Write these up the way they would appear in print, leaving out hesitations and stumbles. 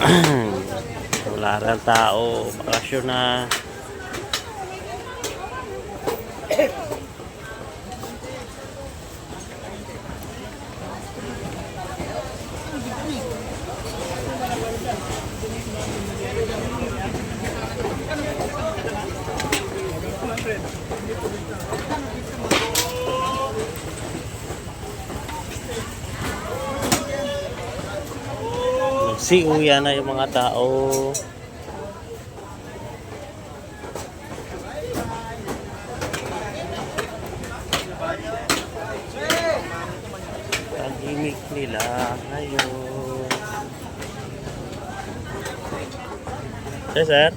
Wala rin tao, bakasyon na. Nagsiuya na yung mga tao. Tahimik nila ngayon. Yes, sir.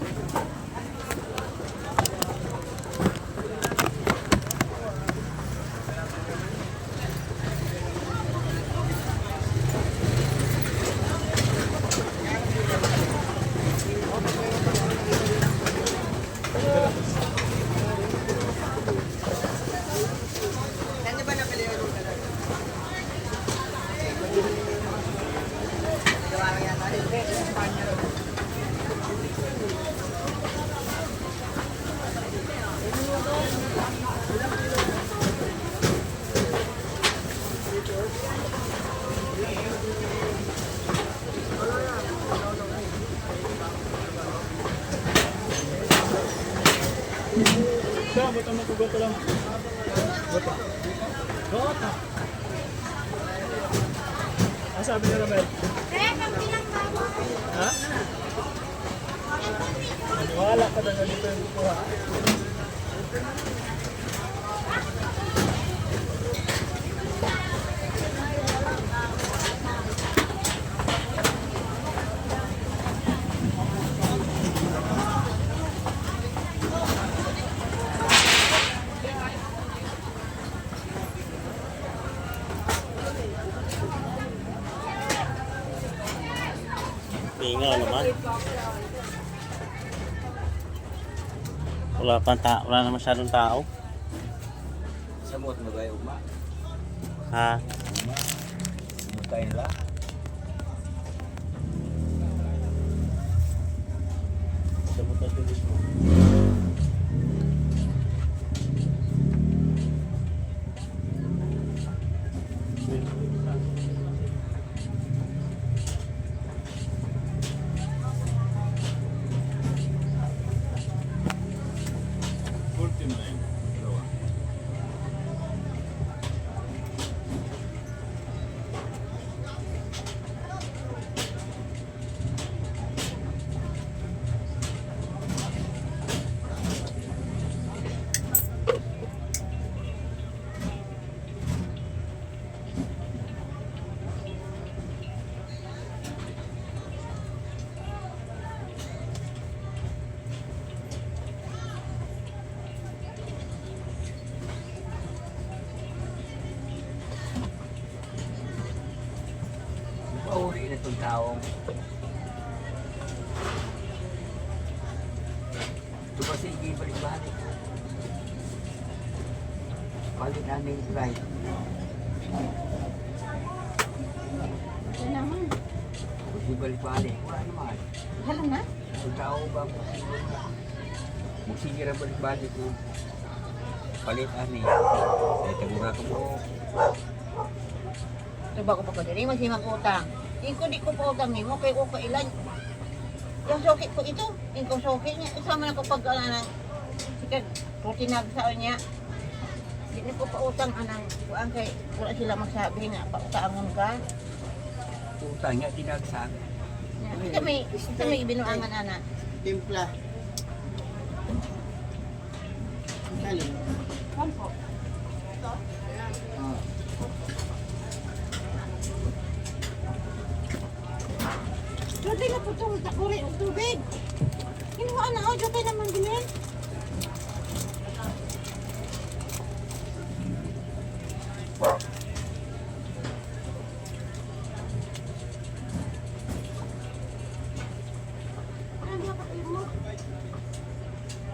Bota mo ko lang. Bota. Bota. Ano sabi ni Ramel? Ha? Wala ka na ganito yung kukuha. Ingaw naman. Wala na masyadong tao. Samot mo ba yung uma? Ha? Mutay nila? Sabot na turismo. Pauwi na itong taong. Ito pa sige, balik-balik. Balik namin ride. Ito naman. Kasi balik-balik. Wala naman. Hala na? Itong tao ba magsige na balik-balik ko. Palit ani. Saya tagura ko po. Diba ko pa ko diri magsimang utang. Ingko di ko pa utang nimo kay ko kailan. Yung sokit ko ito, ingko sokit niya. Isama na ko pag sikat rutinag sa niya. Di ko pa utang anang kuan kay wala sila magsabi nga pautaangon ka. Utang niya dinagsan. Kami binuangan ana. Timpla. Galing. Kampo. Ah. Dati na po itong takuri o tubig. Kinuha na o, dati naman din.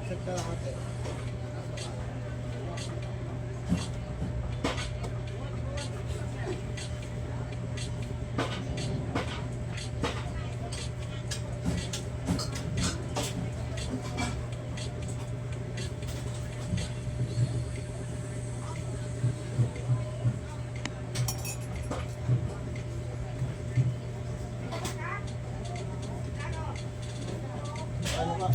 Sa kalahati. Ano ka?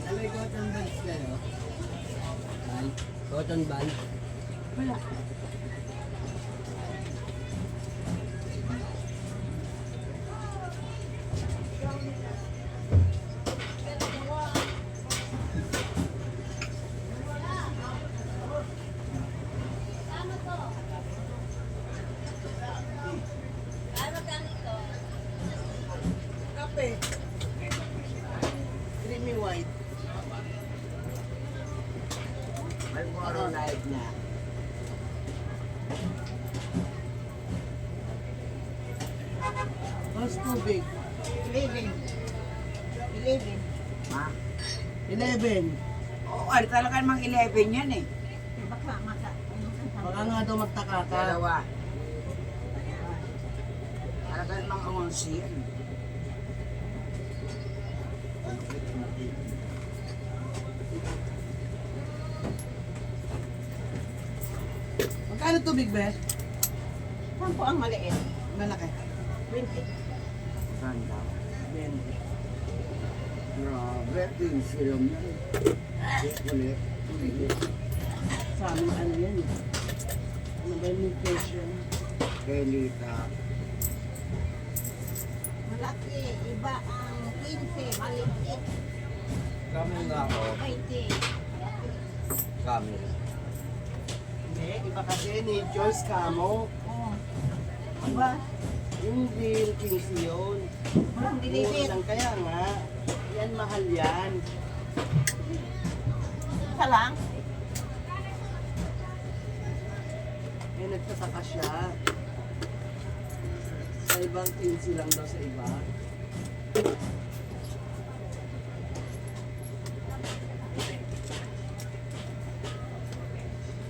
Ano yung cotton buds ka, no? Band? Cotton band? Wala. Kape. Creamy white. Malboro light na. Mas tubig. 11. 11. Ma? 11. Oo, talaga namang 11 yan eh. Baka maka. Baka nga daw magtaka ka. Dalawa. Talaga namang 11 yan. Magkano tubig, be? Saan po ang maliit? Malaki. 20. Saan daw? 20. Grabe, yung film na rin. Ulit. Sa amin, ano yan eh. Ano ba yung nutrition? Kelita. Malaki. Iba ang 15. Maliit. Kami nga ako. 20. Kami. Hindi, iba kasi ni Joyce Camo. Oh. Diba? Yung deal, 15 yun. Walang Mura deliver. lang kaya nga. Yan, mahal yan. Isa lang. Eh, nagtataka siya. Sa ibang 15 lang daw sa iba.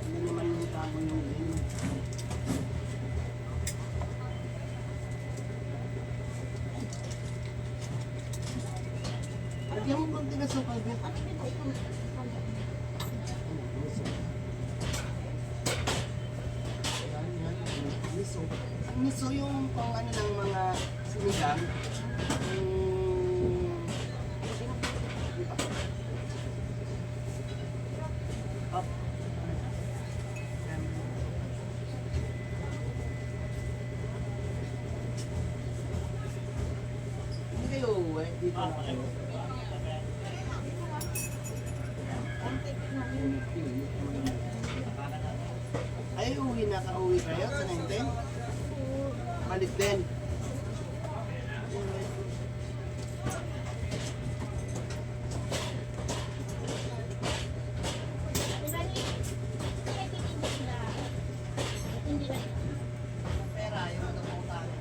Hindi naman yung tamo yung yun. Lagyan mo konti na sa pagkat. Miso. Ang miso yung pang ano ng mga sinigang. Up. Hindi kayo uwi. Dito na kayo. Ay, uwi na ka-uwi kayo sa 19? Balik din. Pera, yung ano po tayo.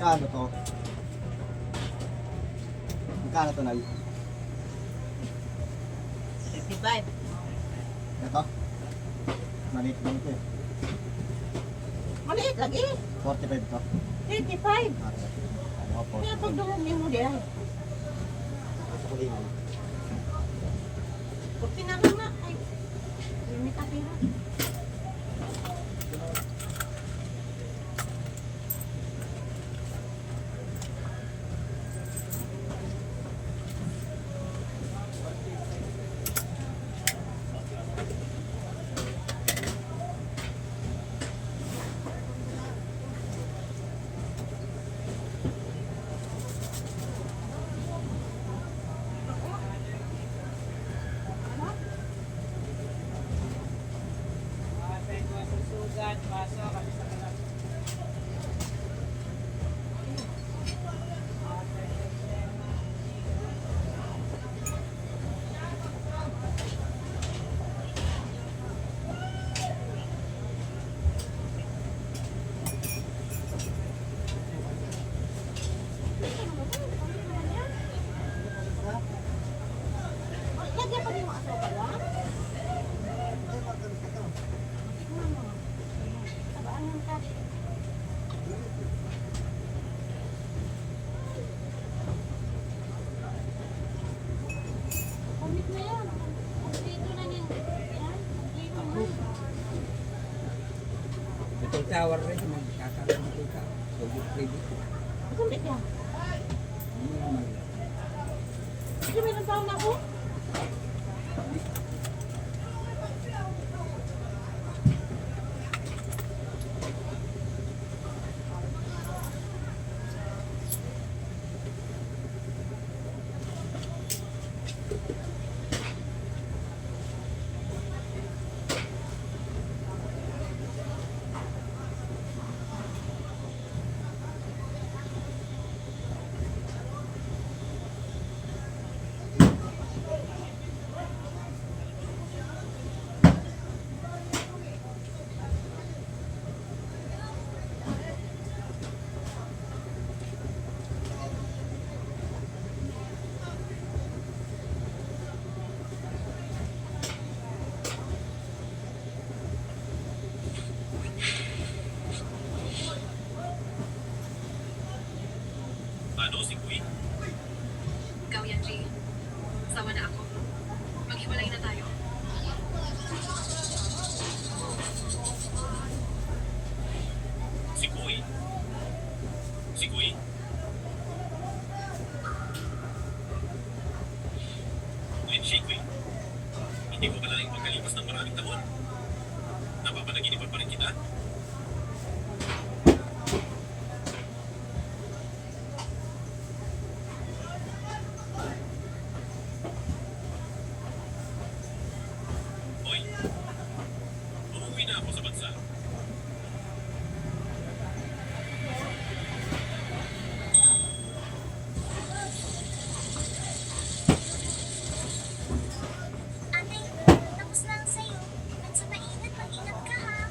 Magkano to? Magkano to, Nay? 55. Ito? Maliit lang ito eh. Maliit lagi. 45 to. 35. Ano po? Kaya pag dumumi mo diyan. Asa ko din. Pag tinanong na, ay, limit ang pera. Lagyan pa rin mo asukal lang. Tingnan mo. Tabaan ng cash. Kumit na yan. Kumplito na yan. Yan. Kumplito na. Itong tower rin, magkakaroon ito ka. Credit. Kumit yan. Hindi naman. Kasi meron taon ako. Ikaw yan, Jay. Sawa na ako. Maghiwalay na tayo. Si Kuy? Si Kuy? Kuy, si Kuy. Hindi ko pala rin pagkalipas ng maraming taon. Napapanaginipan pa rin kita. Hoy, uuwi na ako sa bansa. Ate, tapos lang sa'yo. At sa maingat, mag-ingat ka ha.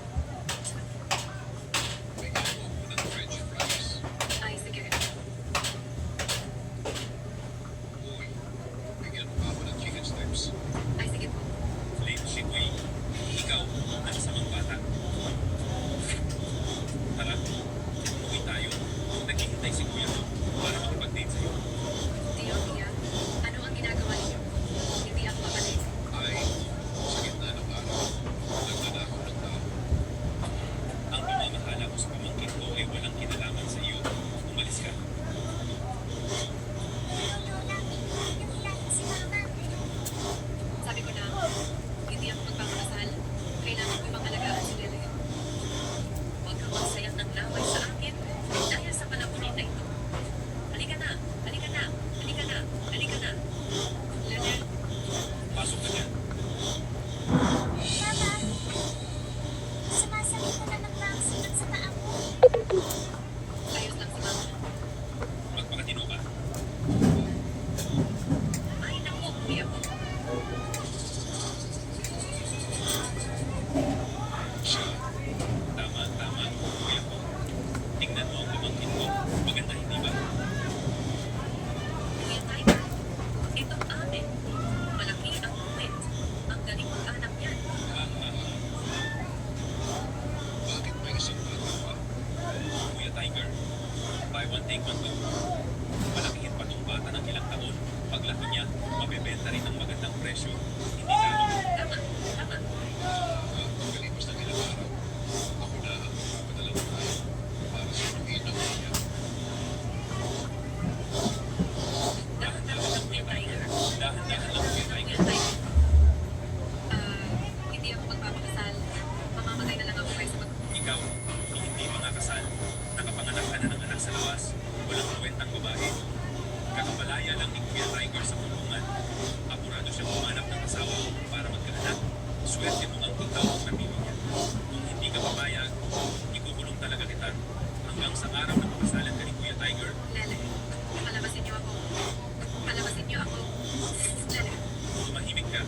pwede mo ang ikaw ang napili niya. Kung hindi ka papayag, ikukulong talaga kita hanggang sa araw na makasalan ka ni Kuya Tiger. Lele, palabasin niyo ako. Palabasin niyo ako. Lele, Tumahimik ka.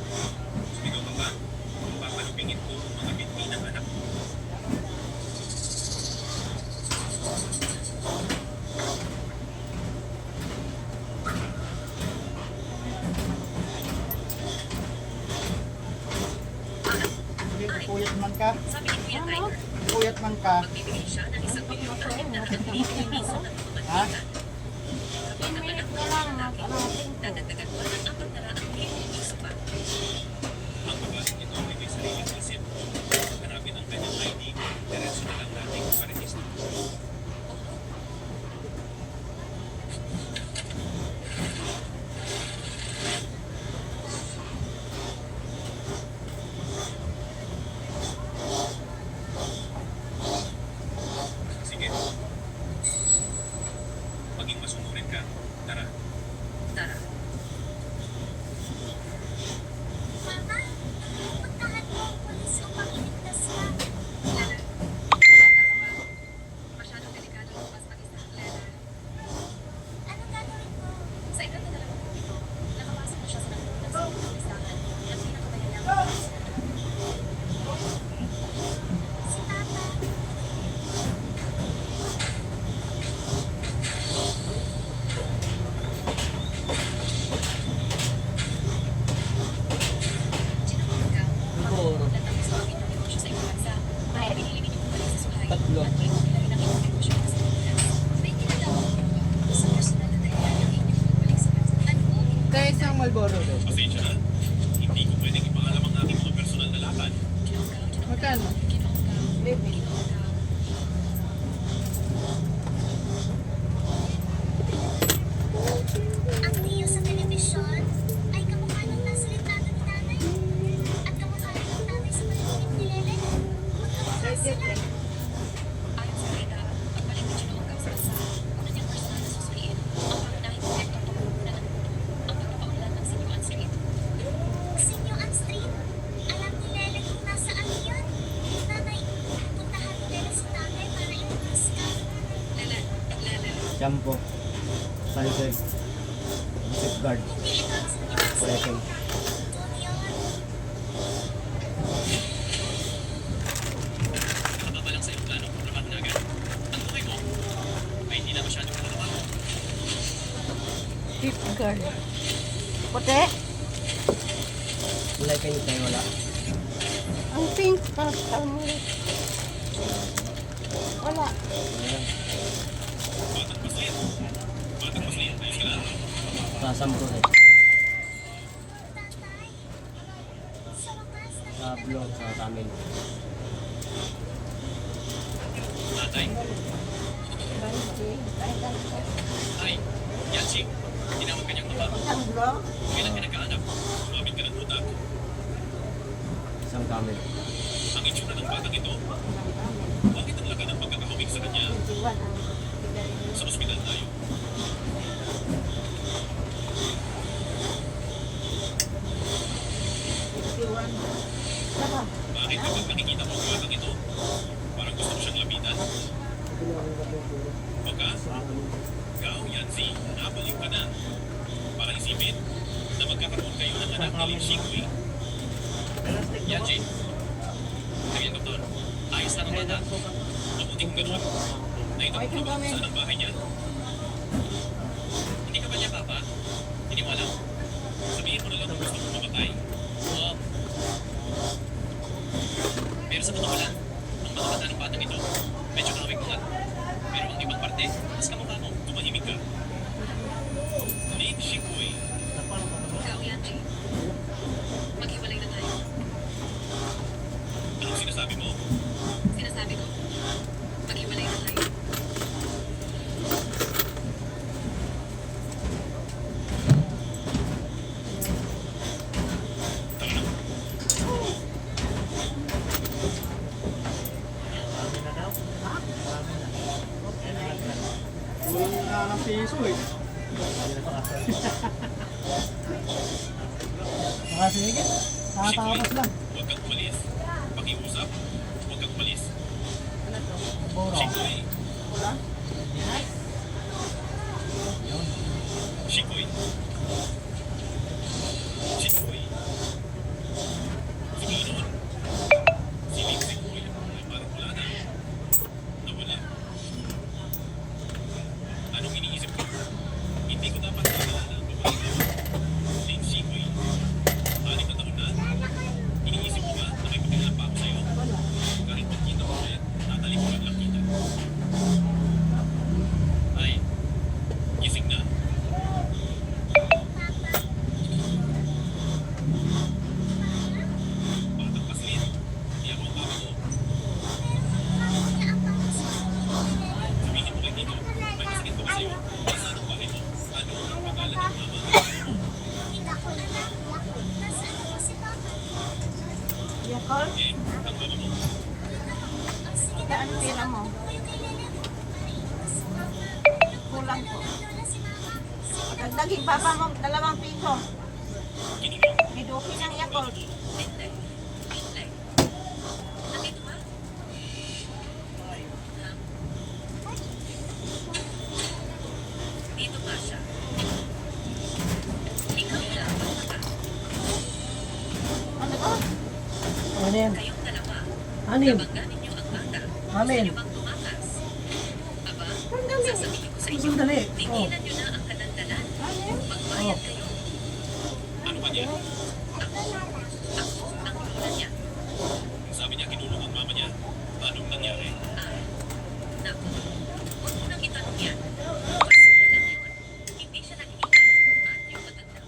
Sumigaw ka pa, papalupingin ko ang mga binti ng anak mo. Sige, puyat man ka. sabi ni Kuya Tiger, Puyat man ka. magbibigay siya ng 1 milyon at 500,000 piso ng Ha? kapag ang anak mo ay lalaki, dadagdagan pa ng 400,000 piso pa. Ang babaeng ito ay may sariling isip. Hanapin ang kanyang ID, diretso na lang natin parehistro. Sige. Maging masunurin ka. Tara. Tara. Mama, puntahan mo ang pulis upang iligtas ka. Lele, bata ka pa. Masyadong delikado ang bukas mag-isa. Lele, Anong gagawin ko? sa edad na 20 ito, nakapasok na siya sa napunta sa listahan ng pinakamayayamang pulis. Si Papa. Sinunod ka, Siguro. natapos ang inyong negosyo sa ibang bansa. Kaya pinili niyo bumalik sa Suhay. Tatlo. At tuloy nila rin ang inyong negosyo sa Pilipinas. May kinalaman niyo ba sa personal na dahilan ng inyong pagbalik sa bansa? Ano po? Kaya isang Malboro din. Pasensya na. Hindi ko pwedeng ipangalam ang aking mga personal na laban. Magkano? Ang tiyo sa telebisyon ay kamukha ng nasa litrato ni nanay. At kamukha rin ng nanay sa panaginip ni Lele. Magkamukha sila. Ayon sa balita, pagbalik ni Ginoong Gab sa bansa, una niyang personal na susuriin ang pangunahing proyekto ng pamumunan ng mundo, ang pagpapaunlad ng Sinuan Street. Sinuan Street. Alam ni Lele kung nasaan yun. Nanay, puntahan ni Lele si tatay para iligtas ka. Lele, Shampoo. Sunset. Safeguard. Hindi ito ang Sinuan Street. Correction. Doon yun. Nababalang sa iyong plano, rapat na agad. Ang buhay mo ay hindi na masyadong kalawang. Safeguard. Puti? Wala kayo tayo wala. Ang pink. Pasal mo. Wala. Batang masaya. Batang masaya. Ayos ka lang. Sasampo rin. Tatay. Sa wakas, Sa blog sa amin. Tatay. Ay, yan si. Tinawag kanyang mama. Ang blog? Kailan ka nagkaanak? Sumabit ka ng utak. Isang camel. Ang itsura ng batang ito. Bakit ang laki ng pagkakahawig sa kanya? Sa ospital tayo. Bakit kapag nakikita mo ang batang ito, parang gusto mo siyang lapitan? Baka, ikaw, Yancy, nabaliw ka na. Para isipin na magkakaroon kayo ng anak ni Lin Shingwei. Yancy, sige, Doktor, ayos na ang bata. Mabuti kung gano'n. Naitapos mo ba kung saan ang bahay niya? Hindi ka ba niya, Papa? Iniwala? Sabihin mo na lang kung gusto mo mamatay. Oo. Pero sa totoo lang, ang mga mata ng batang ito, medyo kawig mo nga. Pero ang ibang parte, mas kamukha mo, tumahimik ka. Lin Shingwei. ikaw yan, Jay. Maghiwalay na tayo. Anong sinasabi mo? Sinasabi ko, maghiwalay na tayo. Tara na. Marami na daw. Marami na. Kulang na ng piso eh. Mga sige. Nakatapos lang. Huwag Huwag kang umalis. Pakiusap, huwag kang umalis. Puro. Shikoy! Wala. Shikoy! Shikoy! Sumunod! Siling Shikoy ay parang wala na. Nawala. Anong iniisip ko? Hindi ko dapat naalala ang babae na Lin Shikoy. 6 na taon na. Iniisip mo ba na may pagkailan pa ako sa'yo? Kahit pagkita ko ulit, tatalikuran lang kita. Ay, gising na. Batang paslin. Hindi ako ang papa ko. Sabihin mo kay Tito, may masakit ba sa'yo? Nasaan ang bahay mo? Ano ang pangalan ng mama? Yakol? Eh, ang mama mo. Saan pira mo? Kulang po. Dagdaging papa mo, 2 piso. Kinigang. Biduki ng Yakol. Hindi. Hindi. Nandito ba? Dito ba siya? Ikaw lang ang mata. Ano to? Ano yan? Kayong dalawa. Anim. Nabangganin niyo ang bata. Amin. Gusto niyo bang tumakas? Aba, sasabihin ko sa inyo. Sandali. Tigilan niyo na ang kadandalan. Magbayad kayo. Ano ba niya? Ako ang lola niya. Sabi niya kinulong ang mama niya. Anong nangyari? Naku, huwag mo nang itanong yan. Basura lang yun. Hindi siya nag-iingat. At yung matanda,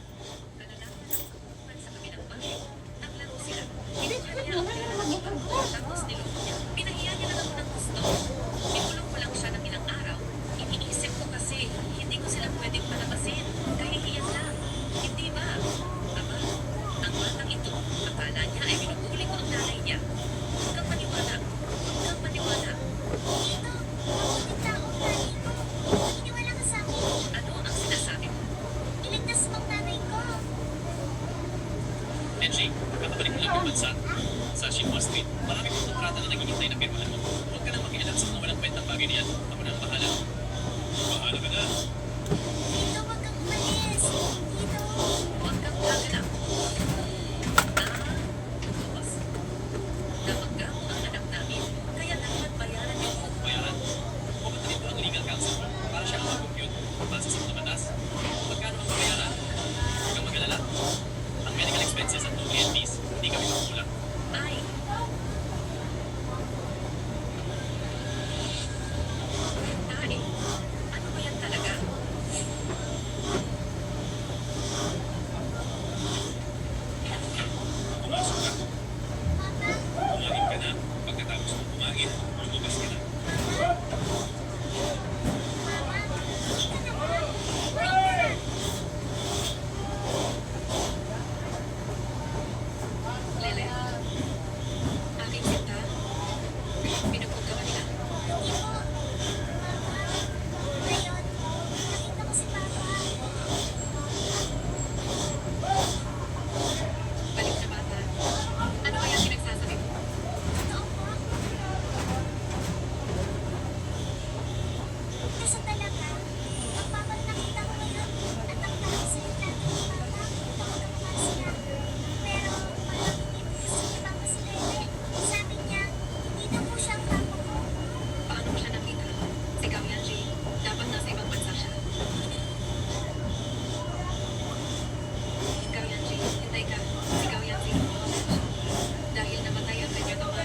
kalalaman ng kukungan sa kabilang bahay. Naglaro sila. Kinuha niya ang pera. Tapos niloko niya. Pinahiya niya lang ako ng gusto. Nikulong ko lang siya ng ilang araw. Iniisip ko kasi, hindi ko sila pwedeng palabasin. Kahihiyan lang. Hindi ba? Aba, ang batang ito, akala niya ay binubuli ko ang nanay niya. Huwag kang maniwala. Huwag kang maniwala. Ano ang sinasabi mo? Enji, kakabalik mo lang yung bansa. Sa Shinhua Street, marami pong kontrata na naghihintay na pirmahan mo. Huwag ka nang makialam sa mga walang kwentang bagay na yan. Ako na ang bahala. Bahala ka na. Huwag kang gagalak. Boss. Namangga mo ang anak namin, kaya dapat bayaran niyo po. Bayaran. Pupunta rin po ang legal counsel mo para siya ang mag-compute. Base sa mga batas. Magkano ang bayaran? Huwag kang mag-alala. Ang medical expenses at no fees, hindi kami makukulang. Ay. Tay, ano ba yan talaga? Pumasok ka. Kumain ka na. Pagkatapos mo kumain, lumabas ka na. Lele. Aking sinta. Pinupog ka ba nila? Balik na bata. Ano kaya pinagsasabi mo? Paano mo siya nakita? Sigaw yan, Jay. Dapat nasa ibang bansa siya. Sigaw yan, Jay. Hintay ka. Sigaw yan, Jay. Dahil namatay ang kanyang ama,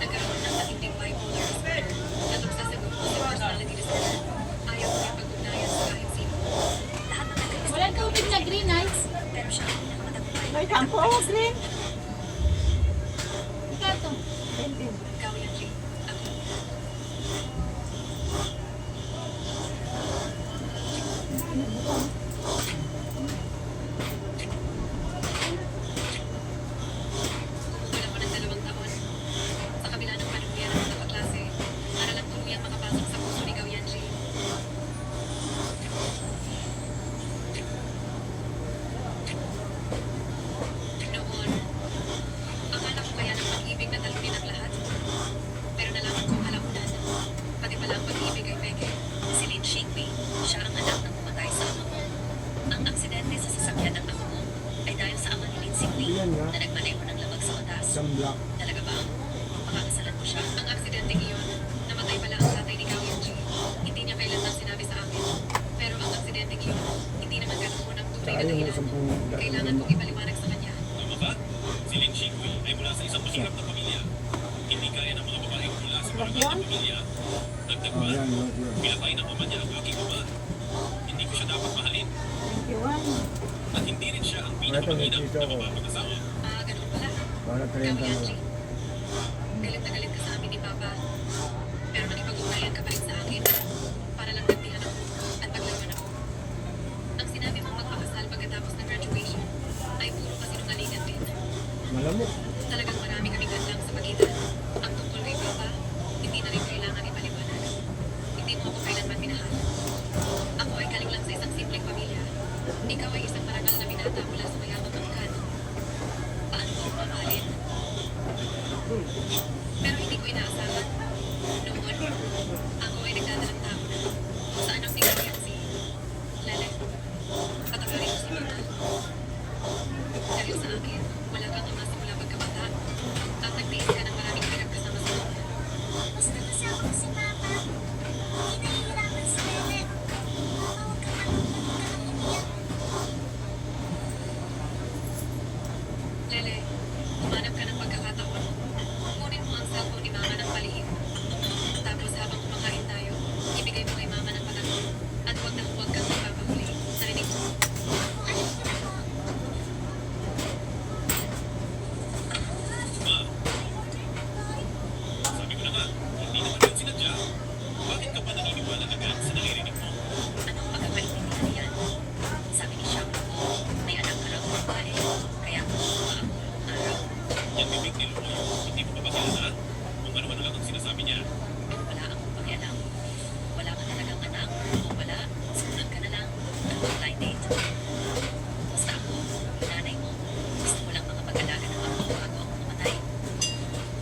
nagkaroon ng matinding bipolar disorder. Natuksa sa grupo sa personality disorder. Ayaw ko niya pag-ugnayan sa kahit sino. Lahat ng nagkakasama. Walang tubig na green ice. Pero siya ang pinakamatagumpay. May tampo, Green. Ikaw to. Ikaw yan, Jay. Ako. Umuwi ako ng 2 taon. Sa kabila ng panunguyan ng mga kaklase, para lang tuluyang makapasok sa puso ni Gao Yanji. Noon, akala ko nanay mo ng lamag sa mataas. Isang block. Talaga ba? Makakasalan mo siya? Ang aksidente iyon, namatay pala ang tatay ni Gao Yang Ji. Hindi niya kailanman sinabi sa akin. Pero ang aksidente iyon, hindi naman ganoon ang tunay na dahilan. Kailangan kong ipaliwanag sa kanya. Tama ba? Si Lin Shigui ay mula sa isang mahirap na pamilya. Hindi kaya ng mga babaeng mula sa marangal na pamilya. Dagdag pa, pinatay ng ama niya ang aking ama. Hindi ko siya dapat mahalin. At hindi rin siya ang pinakamanginang na mapapag-asawa. Ganun pala. Para Gao 30 Yang lang. Ji. Galit na galit ka sa amin ni Papa. Pero nakipag-ugnayan ka pa rin sa akin. Para lang gantihan ako at paglaruan ako. Ang sinabi mong magpakasal pagkatapos ng graduation ay puro kasinungalingan din. Malamok. Talagang marami kaming hadlang sa pagitan. Ang tungkol kay Papa, hindi na rin kailangan ipaliwanag. Hindi mo ako kailanman minahal. Ako ay galing lang sa isang simpleng pamilya. Ikaw ay isang marangal na binata mula sa mayamang angkan. Paano mo ako mamahalin? Pero hindi ko inaasahan. Noon, ako ay nagdadalang tao na kung saan ang sigaw yan si Lele. Patakarin mo si Mama. Dahil sa akin, wala kang ama simula pagkabata. At nagtiis ka ng maraming pinagkasama sa loob. Basta kasama ko si Mama. Hindi nahihirapan si Lele. Mama, huwag ka nang umiyak. Lele, humanap ka ng pagkakataon. Kunin mo ang cellphone ni Mama ng palihim. Tapos habang kumakain tayo, ibigay mo kay Mama ng patagon. At huwag kang magpapahuli. Narinig mo? Kung alam ko na po. Ma, sabi ko na nga, hindi naman yun sinadya. Bakit ka pa naniniwala agad sa naririnig mo? Anong pagkakaintindihan yan? Sabi ni Xiao, may anak ka raw babae. Kaya kumakuha ako noong araw. Yan bibig ni Lumoy, hindi mo pa ba kilala? Kung ano-ano lang ang sinasabi niya. Wala akong pakialam. Wala ka talagang anak. Kung wala, sumunod ka na lang. At mag-blind date. Basta ako, nanay mo, gusto mo lang makapag-alaga ng ako bago ako mamatay.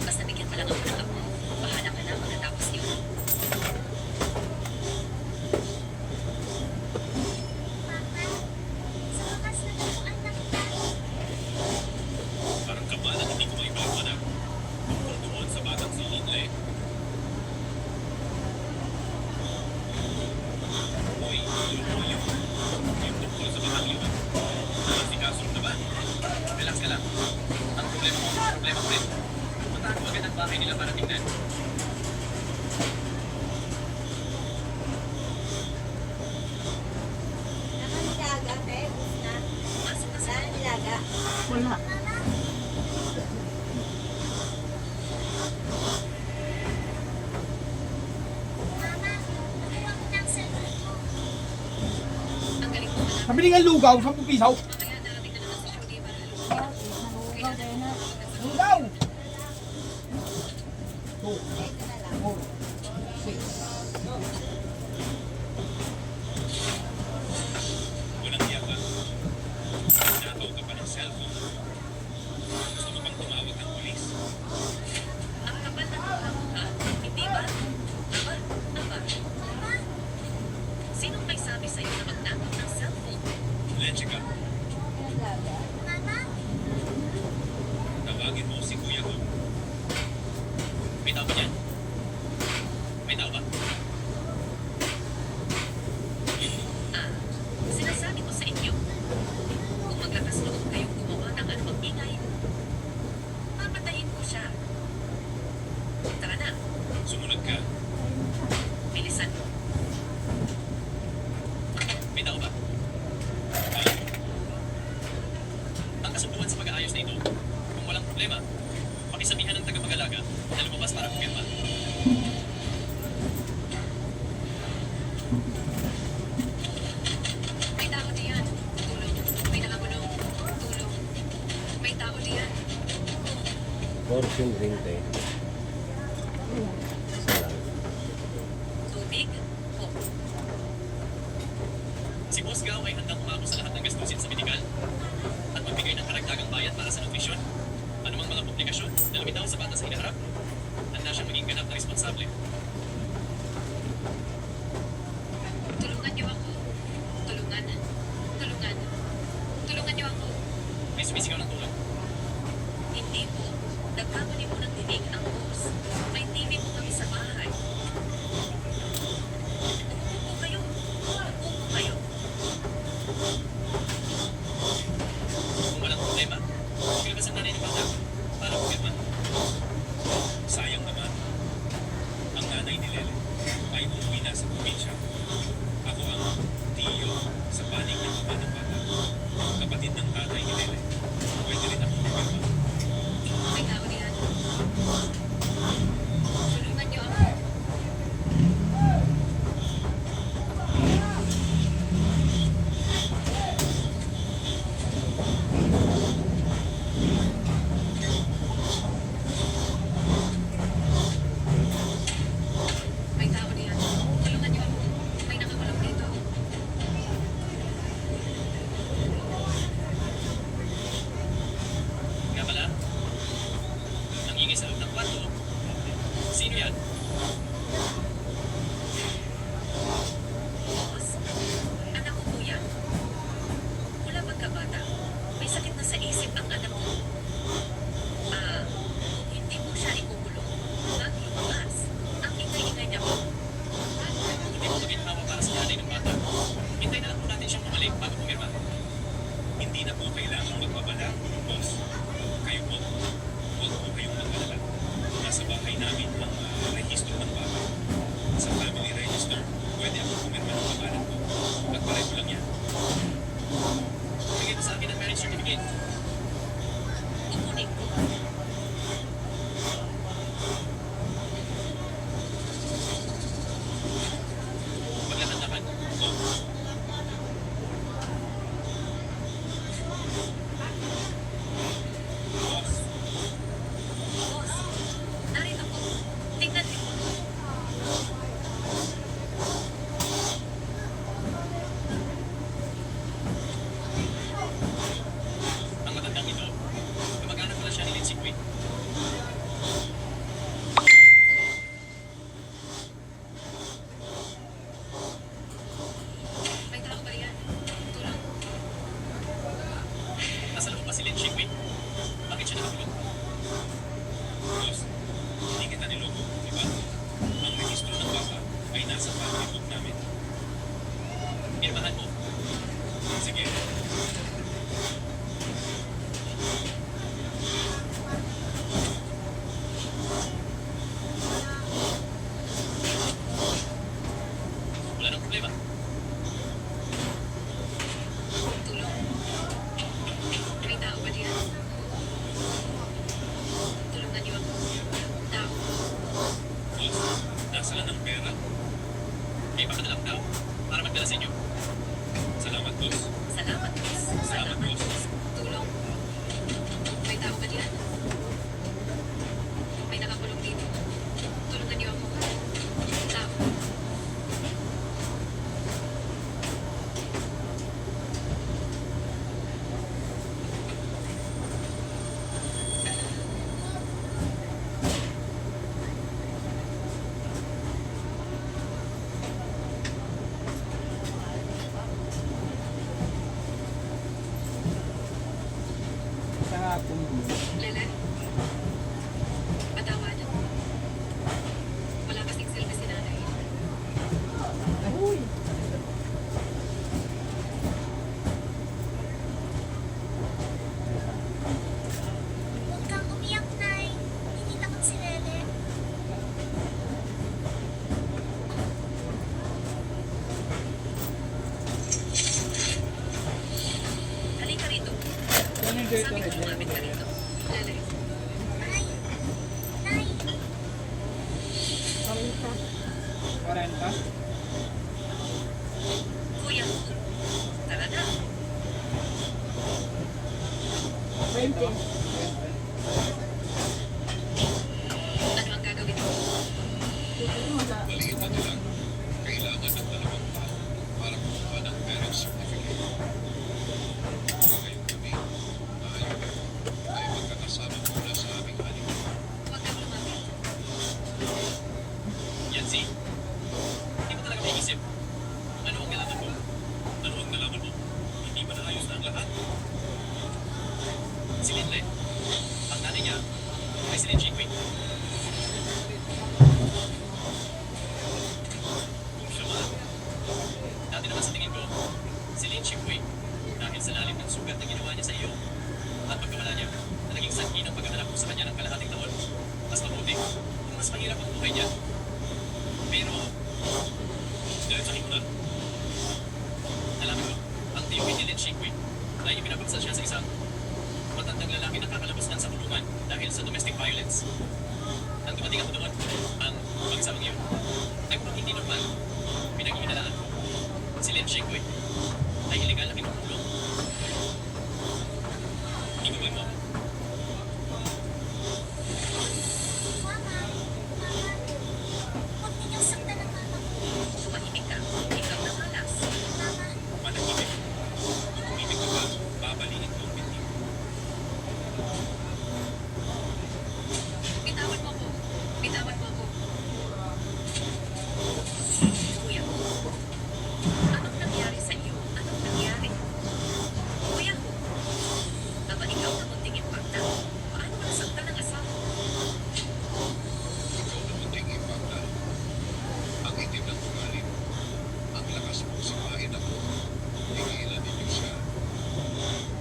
Basta bigyan pa lang ako ng ako. Bahala ka na pagkatapos yun. Mama, sa wakas natagpuan na kita. Parang kaba na hindi ko maipaliwanag. Tungkol doon sa batang si Linle. Uy, Lumoy yun. Yung tungkol sa batang yun. Si Kasro na ba? Relax ka lang. Ang problema ko rin. Puntahan ko agad ang bahay nila para tingnan. Nakanilaga, babe. Masok ka sa Nakanilaga. Wala. Mama, nakuha ko na ang cellphone mo. ang galing mo malapit. Nabili nga lugaw, 10 piso. Mamaya darating na naman si Shudi para haluin. Nalugaw tayo na. Lugaw! 2, 4, 6. Walang hiya ka. Nakaw ka pa ng cellphone. Gusto mo bang tumawag ng pulis? Ang kapal na mukha mo ha? Hindi ba? Aba. Sinong may sabi sa'yo na magnakaw ng cellphone? Leche ka. Mama, Tawagin mo si Kuya ko. May tao ba dyan? May tao ba? Sinasabi ko sa inyo, kung maglakas loob kayong gumawa ng anumang ingay, papatayin ko siya. Tara na, Sumunod ka. bilisan mo. May tao ba? Ang kasunduan sa pag-aayos na ito, kung walang problema, pakisabihan ng tagapag-alaga na lumabas para kumpirma. May tao diyan. Tulong. May nakakulong. Tulong. May tao diyan. Fortune ring tayo. Isa lang. Tubig. Po. Si Boss Gao ay handang umako sa lahat ng gastusin sa medikal at magbigay ng karagdagang bayad para sa nutrisyon. Anumang mga komplikasyon na lumitaw sa bata sa hinaharap, handa siyang maging ganap na responsable. Tulungan niyo ako. Tulungan. Tulungan. Tulungan niyo ako. May sumisigaw ng tulong. nagkamali mo ng dinig ang boss. May TV po kami sa bahay. Umupo kayo. Umupo kayo. Kung walang problema, ilabas ang nanay ng bata para pumirma. Sayang naman, ang nanay ni Lele ay umuwi na sa probinsya. Ako ang tiyo sa panig ng ama ng bata. Kapatid ng tatay ni Lele. Pwede rin ako pumirma. May tao diyan. Tulungan niyo ako. May tao diyan. Tulungan niyo ako. May nakakulong dito. Nga pala, nangingay sa loob ng kwarto. Sino yan? Boss, anak ko po yan. Mula pagkabata, may sakit na sa isip ang anak ko. Kung hindi mo siya ikukulong, bago lumakas, ang ingay-ingay niya po. Hindi mo maginhawa para sa nanay ng bata. Hintay na lang po natin siyang bumalik bago pumirma. Hindi na po kailangang magbabala, boss. Kayo po, huwag po kayong mag-alala. Nasa bahay namin ang rehistro ng bata. Sa family register, pwede ako pumirma ng pangalan ko. At pareho lang yan. Bigay mo sa akin ang marriage certificate. Kukunin ko. Maglakad naman. Oh. Boss, Boss, narito po. Tingnan niyo po. ang matandang ito, kamag-anak pala siya ni Lindsay Quinn. May tao ba yan? Tulong. Nasa loob ba si Lindsay Quinn? Bakit siya nakakulong? Boss, hindi kita niloko, di ba? Ang rehistro ng bata ay nasa family book namin. Pirmahan mo. Sige. Wala nang problema. Tulong. May tao ba diyan? Tulungan niyo ako. Tao. Boss, nasaan ang pera? May pakadalang tao para magdala sa inyo. Salamat, boss. Salamat, boss. Salamat, boss. Tulong. May tao ba diyan? May nakakulong dito. Tulungan niyo ako. Tao. Sa hapon mo. Lele. Patawad. Wala kasing silbi si nanay. Uy! Huwag kang umiyak, Nay. Hindi takot si Lele. Halika rito. Ano yung date Sabi ko ulit? lumapit ka rito. Lele. Nay. Nay. 40? Kuya. Tara na. 20. Ano ang gagawin mo? Balikan nila. Kailangan ng dalawang tao para kumuha ng marriage certificate. Ngayong gabi, tayo ay magkakasama muna sa aming honeymoon. Huwag kang lumapit. Yan si. Hindi mo talaga may isip. Ano ang nalaman mo? Ano ang nalaman mo? Hindi ba naayos na ang lahat? Si Linle, ang nanay niya, ay si Lin Chikwi. Kung siya man, dati naman sa tingin ko, si Lin Chikwi, dahil sa lalim ng sugat na ginawa niya sa iyo, at pagkawala niya, na naging sanhi ng pagkahanap mo sa kanya ng kalahating taon, mas mabuti, mas mahirap ang buhay niya. Pero, dahil sa himna, alam ko, ang tiyuhin ni Lin Chikwi ay ipinapaksa siya sa isang matandang lalaki na kakalabas lang sa kulungan dahil sa domestic violence. Nang dumating ako doon, ang pagsamang iyon ay mukhang hindi normal. Pinag-iinalaan ko, si Lin Chikwi ay illegal na kinukulong. Igawin mo ako. Mama, huwag ninyong saktan ang mama ko. Tumahimik ka. Ikaw na malas. Mama, Manahimik. Kung umibig ka pa, babaliin ko ang binti. Bitawan mo ko. Bitawan mo ko. Kuya ko. Anong nangyari sa iyo? Anong nangyari? Kuya ko. Aba ikaw na munting impacta. Paano mo nasaktan ang asawa mo? Ikaw na munting impacta. Ang itim ng ugali mo. Ang lakas mo sipain ako. Tigilan ninyo siya.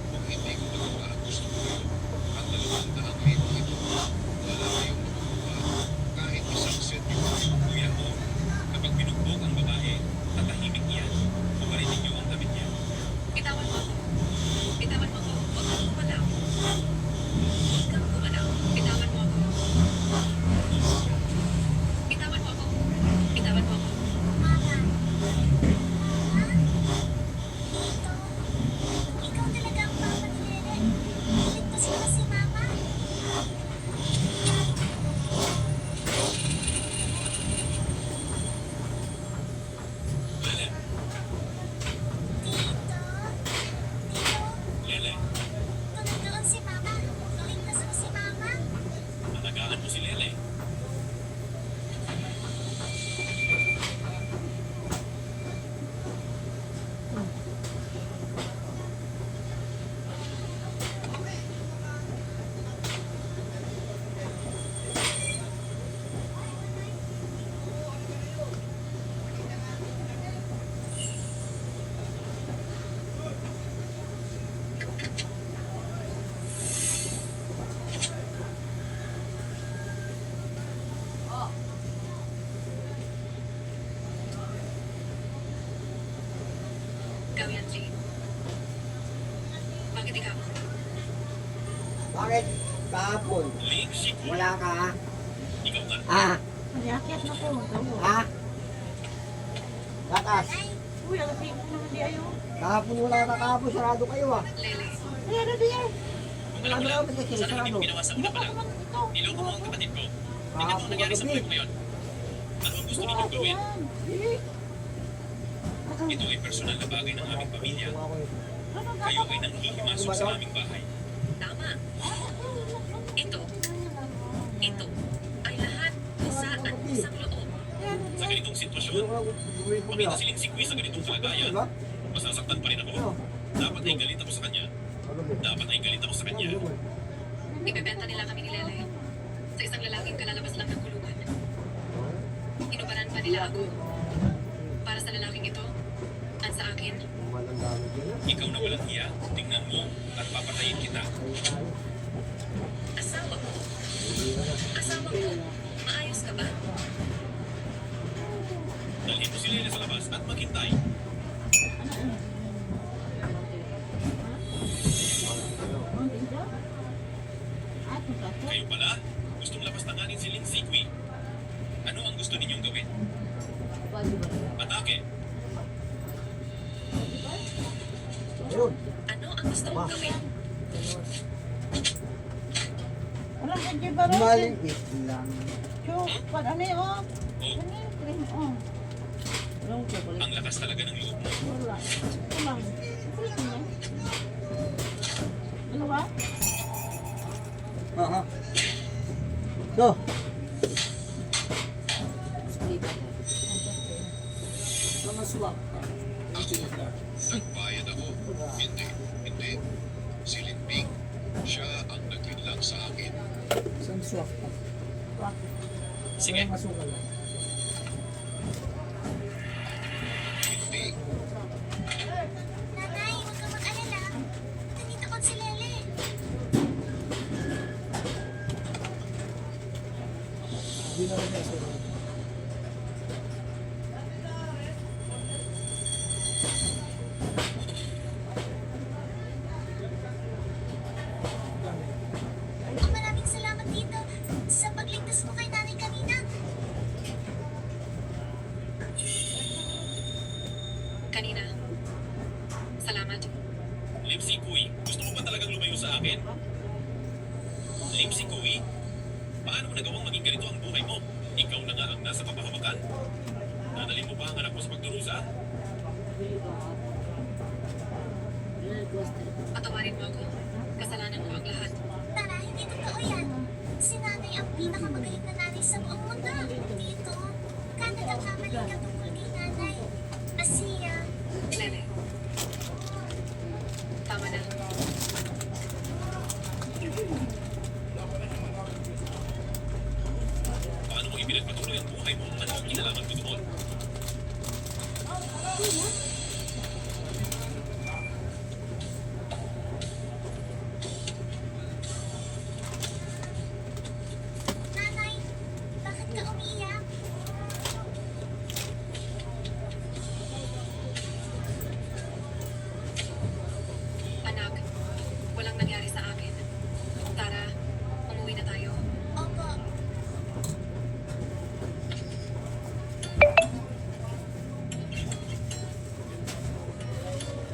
Kung hindi ko magawa ang gusto ko, ang 200,000 ito, wala kayong makukuha. Kahit isang sentimo. Kuya ko, kapag binugbog ang babae, tatahimik yan. Pumarinig niyo ang damit niya. Bitawan mo ko. Bitawan mo ko. Huwag kang gumalaw. Huwag kang gumalaw. Bitawan mo ako. Bitawan mo ako. Bitawan mo ako. Mama. Mama? Tito, ikaw talaga ang papa ni Lele. Ligtas mo na si Mama. Lele, Tito? Tito? Lele, Tulog doon si Mama. Ligtas mo si Mama. alagaan mo si Lele. Ikaw yan, Jane. Bakit ikaw? Bakit? Kahapon. Lin Chikwi, Wala ka, ha? ikaw nga. Ah, Nagyakyat na po. ha? Lakas. Uy, ang tipo naman di ayo. Kahapon wala ka, kahapon sarado kayo, ha? Lele. Kaya na di yan. Kung alam mo lang, Ano ba kasi, sana hindi mo sarado? ginawa sa una pa lang. Ito. Niloko mo ang kapatid ko. Tingnan mo Kahapon ang nangyari sa kagabi. buhay mo ngayon. Ano ang gusto ninyong gawin? Ito ay personal na bagay ng aming pamilya. Kayo ay nanghihimasok sa aming bahay. Tama. Ito ay lahat kusaan usang loob. Sa ganitong sitwasyon, makita si Lin Chikwi sa ganitong kalagayan, Diba? masasaktan pa rin ako. Dapat ay galit ako sa kanya. Dapat ay galit ako sa kanya. Ibebenta nila kami ni Lele sa isang lalaking kalalabas lang ng kulungan. Inubaran pa nila ako. Para sa lalaking ito, at sa akin, Ikaw na walang hiya, tingnan mo at papatayin kita. asawa ko. Asawa ko, maayos ka ba? Dalhin mo si Lele sa labas at maghintay. Kayo pala, gustong lapastanganin si Lin Chikwi. Ano ang gusto ninyong gawin? Atake. Ayun. Ano ang gusto mong gawin? Wala ka di ba rin? Maliit lang. Chuk, pag ano yun, oh. Oh, Ano yun, cream, oh. Walang chocolate. ang lakas talaga ng loob mo. Wala. Ito lang. Cream niya. Dalawa? Aha. So, Nagbayad ako. Hindi. Si Linping. Siya ang naglinlang sa akin. Isang swak pa. Sige. Walang asukal lang. Hindi. Nanay, huwag kang mag-alala. Nandito ko si Lele. Hindi na rin asukal. Ang maraming salamat dito sa pagligtas mo kay nanay kanina. Kanina. Salamat. Lipsy Kui, gusto mo ba talagang lumayo sa akin? Lipsy Kui, paano mo nagawang maging ganito ang buhay mo? Ikaw na nga ang nasa kapahawakan. Dadalhin mo ba ang anak mo sa pagdurusa? Patawarin mo ako. Kasalanan ko ang lahat. Tara, hindi totoo yan. Si nanay ang pinakamagaling na nanay sa buong mundo. Dito, ka nagkakamali ka tungkol kay nanay. Asiya, Lele. Tama na. Paano mo ipinagpatuloy ang buhay mo? Ano ang kinalaman ko doon? nanay, bakit ka umiiyak? Anak, walang nangyari sa akin. Tara, umuwi na tayo. Opo,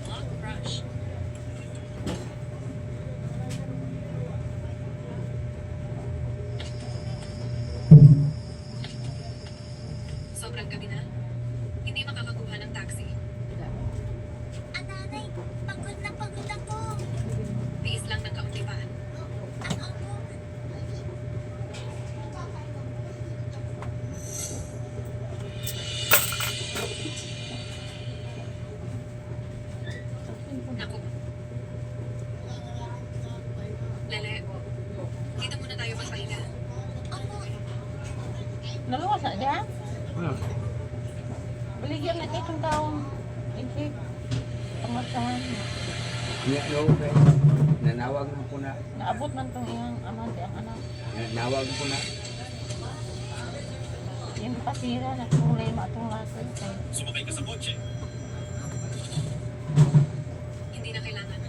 Long brush. Sobrang gabi na. Hindi makakakuha ng taxi. nanay, pagod na pagod ako. Tiis lang ng kaunti pa. Ang opo, Naku. Lele, dito muna tayo magpahinga. opo. Naluwas na siya? Hmm. Baligyan na itong taong. Ikik. Pamasahan. Niya no, kay nanawag mo ko na. Naabot man itong iyang ama, ang anak. Nanawag ko na. Yung pasira, nagkulay matong lakas. Sumakay ka sa kotse. Hindi na kailangan.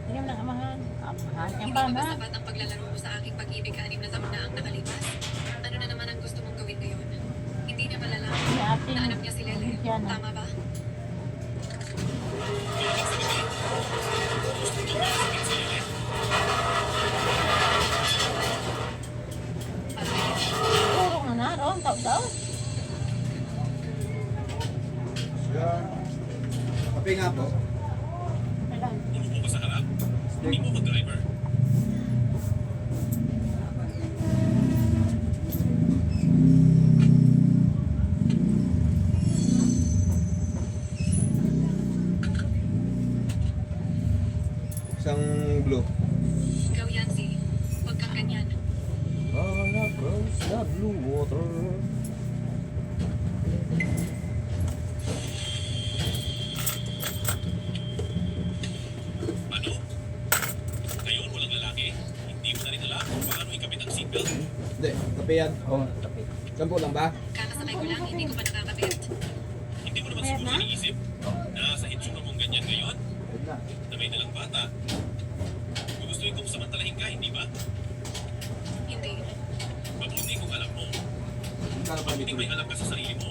Yung nang amahan. Amahan. Yung Hindi pa ba na. sapat ang paglalaro mo sa aking pag-ibig 6 na taon na ang nakalipas? Ano na naman ang gusto mong gawin ngayon? Hindi niya malalaman Si ate. na anak niya si Lele. Yan na. Tama ba? Puro nga na. Roon, tao-tao. Kape nga po. Kailan? Umupo ka sa harap. Hindi mo mag-driver. Isang blue. Ikaw yan si. Huwag kang ganyan. All across the blue water. Ano? Ngayon, walang lalaki. Hindi mo na rin alam kung paano ikabit ang seatbelt. Hindi, kape yan. Oh, tapi. Sampo lang ba? Kakasakay ko lang, hindi ko pa nakakabit. Hindi mo naman siguro iniisip na sa itsura mong ganyan ngayon, Wait na. na may dalang bata, gugustuhin kong samantalahin ka, hindi ba? Hindi. Mabuti kung alam mo. Kala pa Mabuti may alam ka sa sarili mo.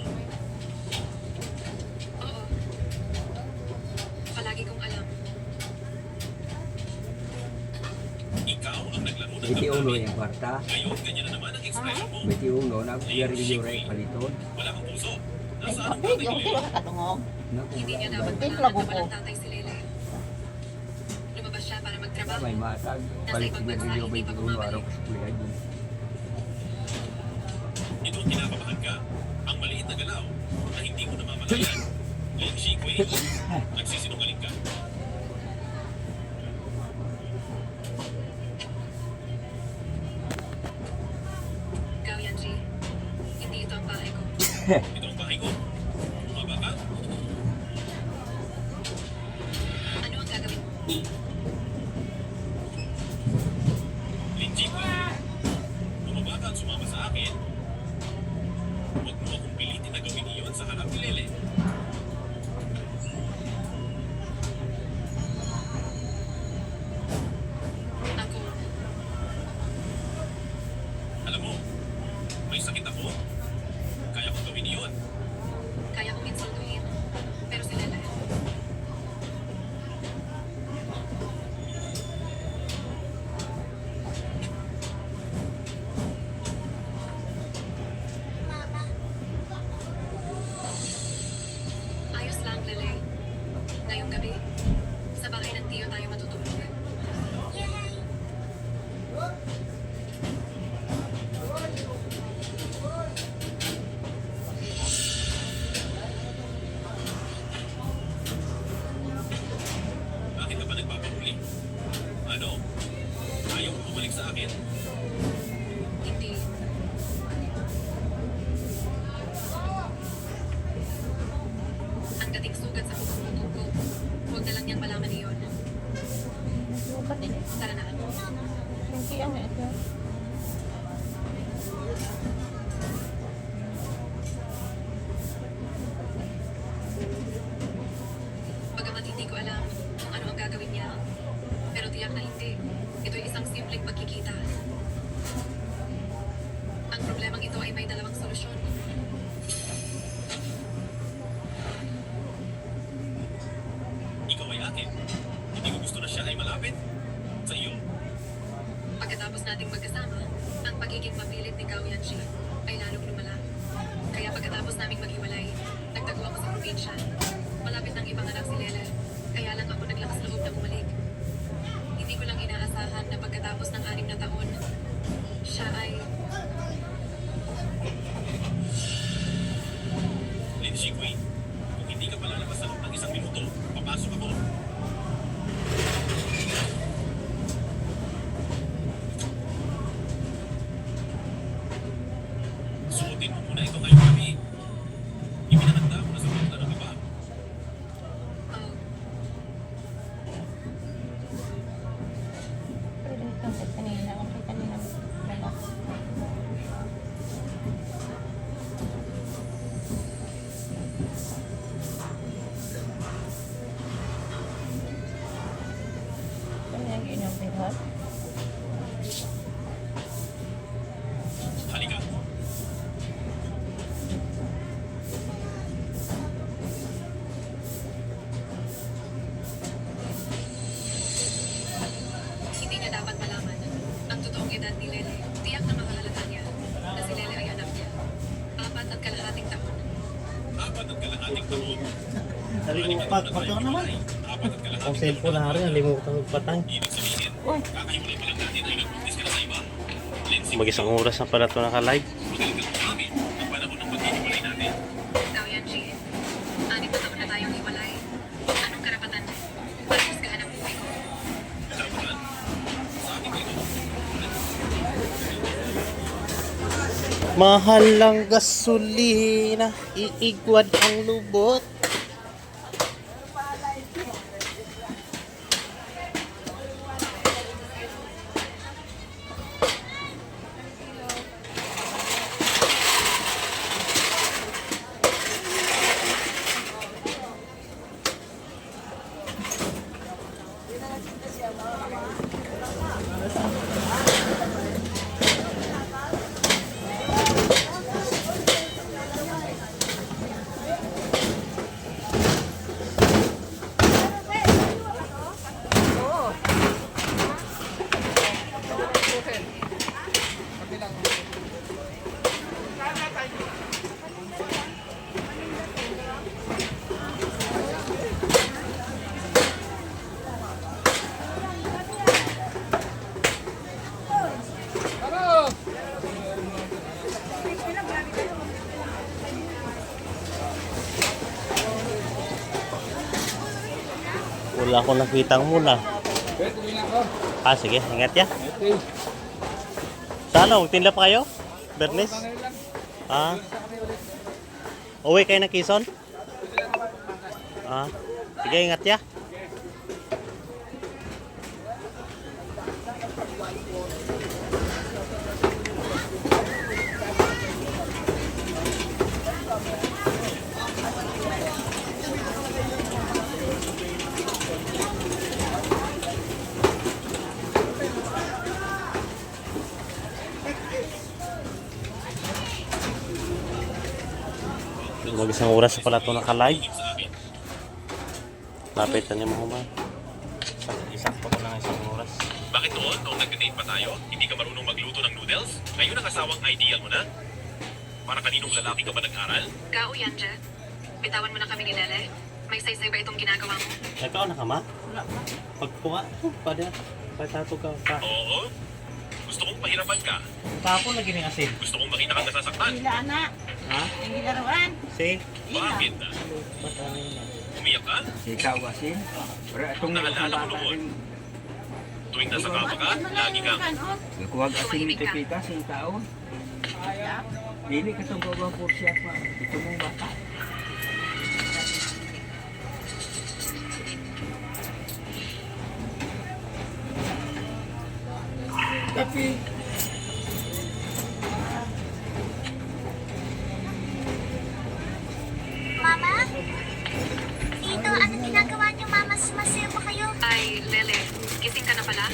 Oo. Palagi kong alam. Ikaw ang naglaro ng 21 damdamin. yung kwarta. Ngayon, ganyan na naman ang expression mo. 21 nagsigarilyo rin paliton. Wala kang puso. Ay, Nasaan ang kape. tatay Yung ni sila Lele? kakatungog. Hindi niya dapat Tik malaman lago na ko. walang tatay si Lele. Lumabas siya para magtrabaho. May matag. Balik sigarilyo 21 araw ko kulihan yun. Ito ang kinakabahan ka. Ang maliit na galaw na hindi mo namamalayan. Ling Shikwe, nagsisinungaling ka. Ito ang bahay ko. Bumaba ka. Ano ang gagawin mo? Linji ko. Bumaba ka at sumama sa akin. Huwag mo akong pilitin na gawin iyon sa harap ni Lele. Ako, Alam mo, may sakit ako. Kaya kong gawin iyon. kaya kong insultuhin. Pero si Lele, Mama, ayos lang, Lele. Ngayong gabi, sa bahay ng tiyo tayo matutulog. yay! Bakit ka pa nagpapahuli? Ano? Ayaw mo bumalik sa akin? Hindi. Ang dating sugat sa pagkukutog ko, huwag na lang niyang malaman iyon. Ba't ini? Tara na. Hindi ang ito. Bagamat hindi ko alam kung ano ang gagawin niya, pero tiyak na hindi. Ito'y isang simpleng pagkikita. Ang problemang ito ay may dalawang solusyon. Ikaw ay akin. Hindi ko gusto na siya ay malapit sa iyo. Pagkatapos nating magkasama, ang pagiging mapilit ni Gao Yanji ay lalong lumala. Kaya pagkatapos naming maghiwalay, nagtago ako sa probinsya. Malapit nang ipanganak si Lele, kaya lang ako naglakas loob na bumalik. Hindi ko lang inaasahan na pagkatapos ng 6 na taon, siya ay Linji Kui, kung hindi ka palalabas sa loob ng 1 minuto, papasok ako. Suotin mo muna ito ngayong gabi. Ipinahanda mo na sa mga ng iba. oh, Pero ito sa kanina. Kasi kanina wala. Kaya ginom bihat. Halika. hindi niya dapat malaman ang totoong edad ni Lele. Tiyak na mahalata niya na si Lele ay anak niya. 4.5 taon. 4.5 taon. Nalimutan, pati ako naman. 4.5 Ang cellphone na rin, nalimutan ko patay. Ibig sabihin, kakahiwalay pa lang natin ay nag-practice ka na sa iba. Lindsay, Mag-isang oras na pala ito naka-live. magaling ka umamin ang panahon ng paghihiwalay natin. Gao Yanji, 6 na taon na tayong hiwalay. Anong karapatan mo? Paghusgahan ang buhay ko. Karapatan? Sa akin ko ito. Mahal lang gasolina, iigwad ang lubot. Wala akong nakitang mula. Ah, sige. Ingat ya. Sana, magtinda pa kayo? Bernes? Ah. Uwi kayo ng Quezon? Ah, sige, ingat ya. Mag-isang oras na pala ito naka-live. Lapitan niya mga man. Isakto ko lang isang oras. Bakit noon, noong nag-date pa tayo, hindi ka marunong magluto ng noodles? Ngayon ang asawang ideal mo na? Para kaninong lalaki ka ba nag-aral? Gao yan, Jet. Bitawan mo na kami ni Lele. May saysay ba itong ginagawa mo? Ikaw na ka ma? Pagpuka. Pada. Patato ka pa. Oo. Gusto kong pahirapan ka. Tapon lagi ng asin. Gusto kong makita kang nasasaktan. Hila anak. Ha? Hindi laruan. Si? Bakit na? Umiyak ka? Ikaw asin. Pero itong Naalala ko noon. Tuwing nasa kama ka, lagi kang Nagkuwag asin nito kita sa tao. Dili ka itong babang siya pa. Ito mong bata. Tapi, Mama? Tito, ano ginagawa niyo, Mama? Sumasayo pa kayo? Ay, Lele, gising ka na pala?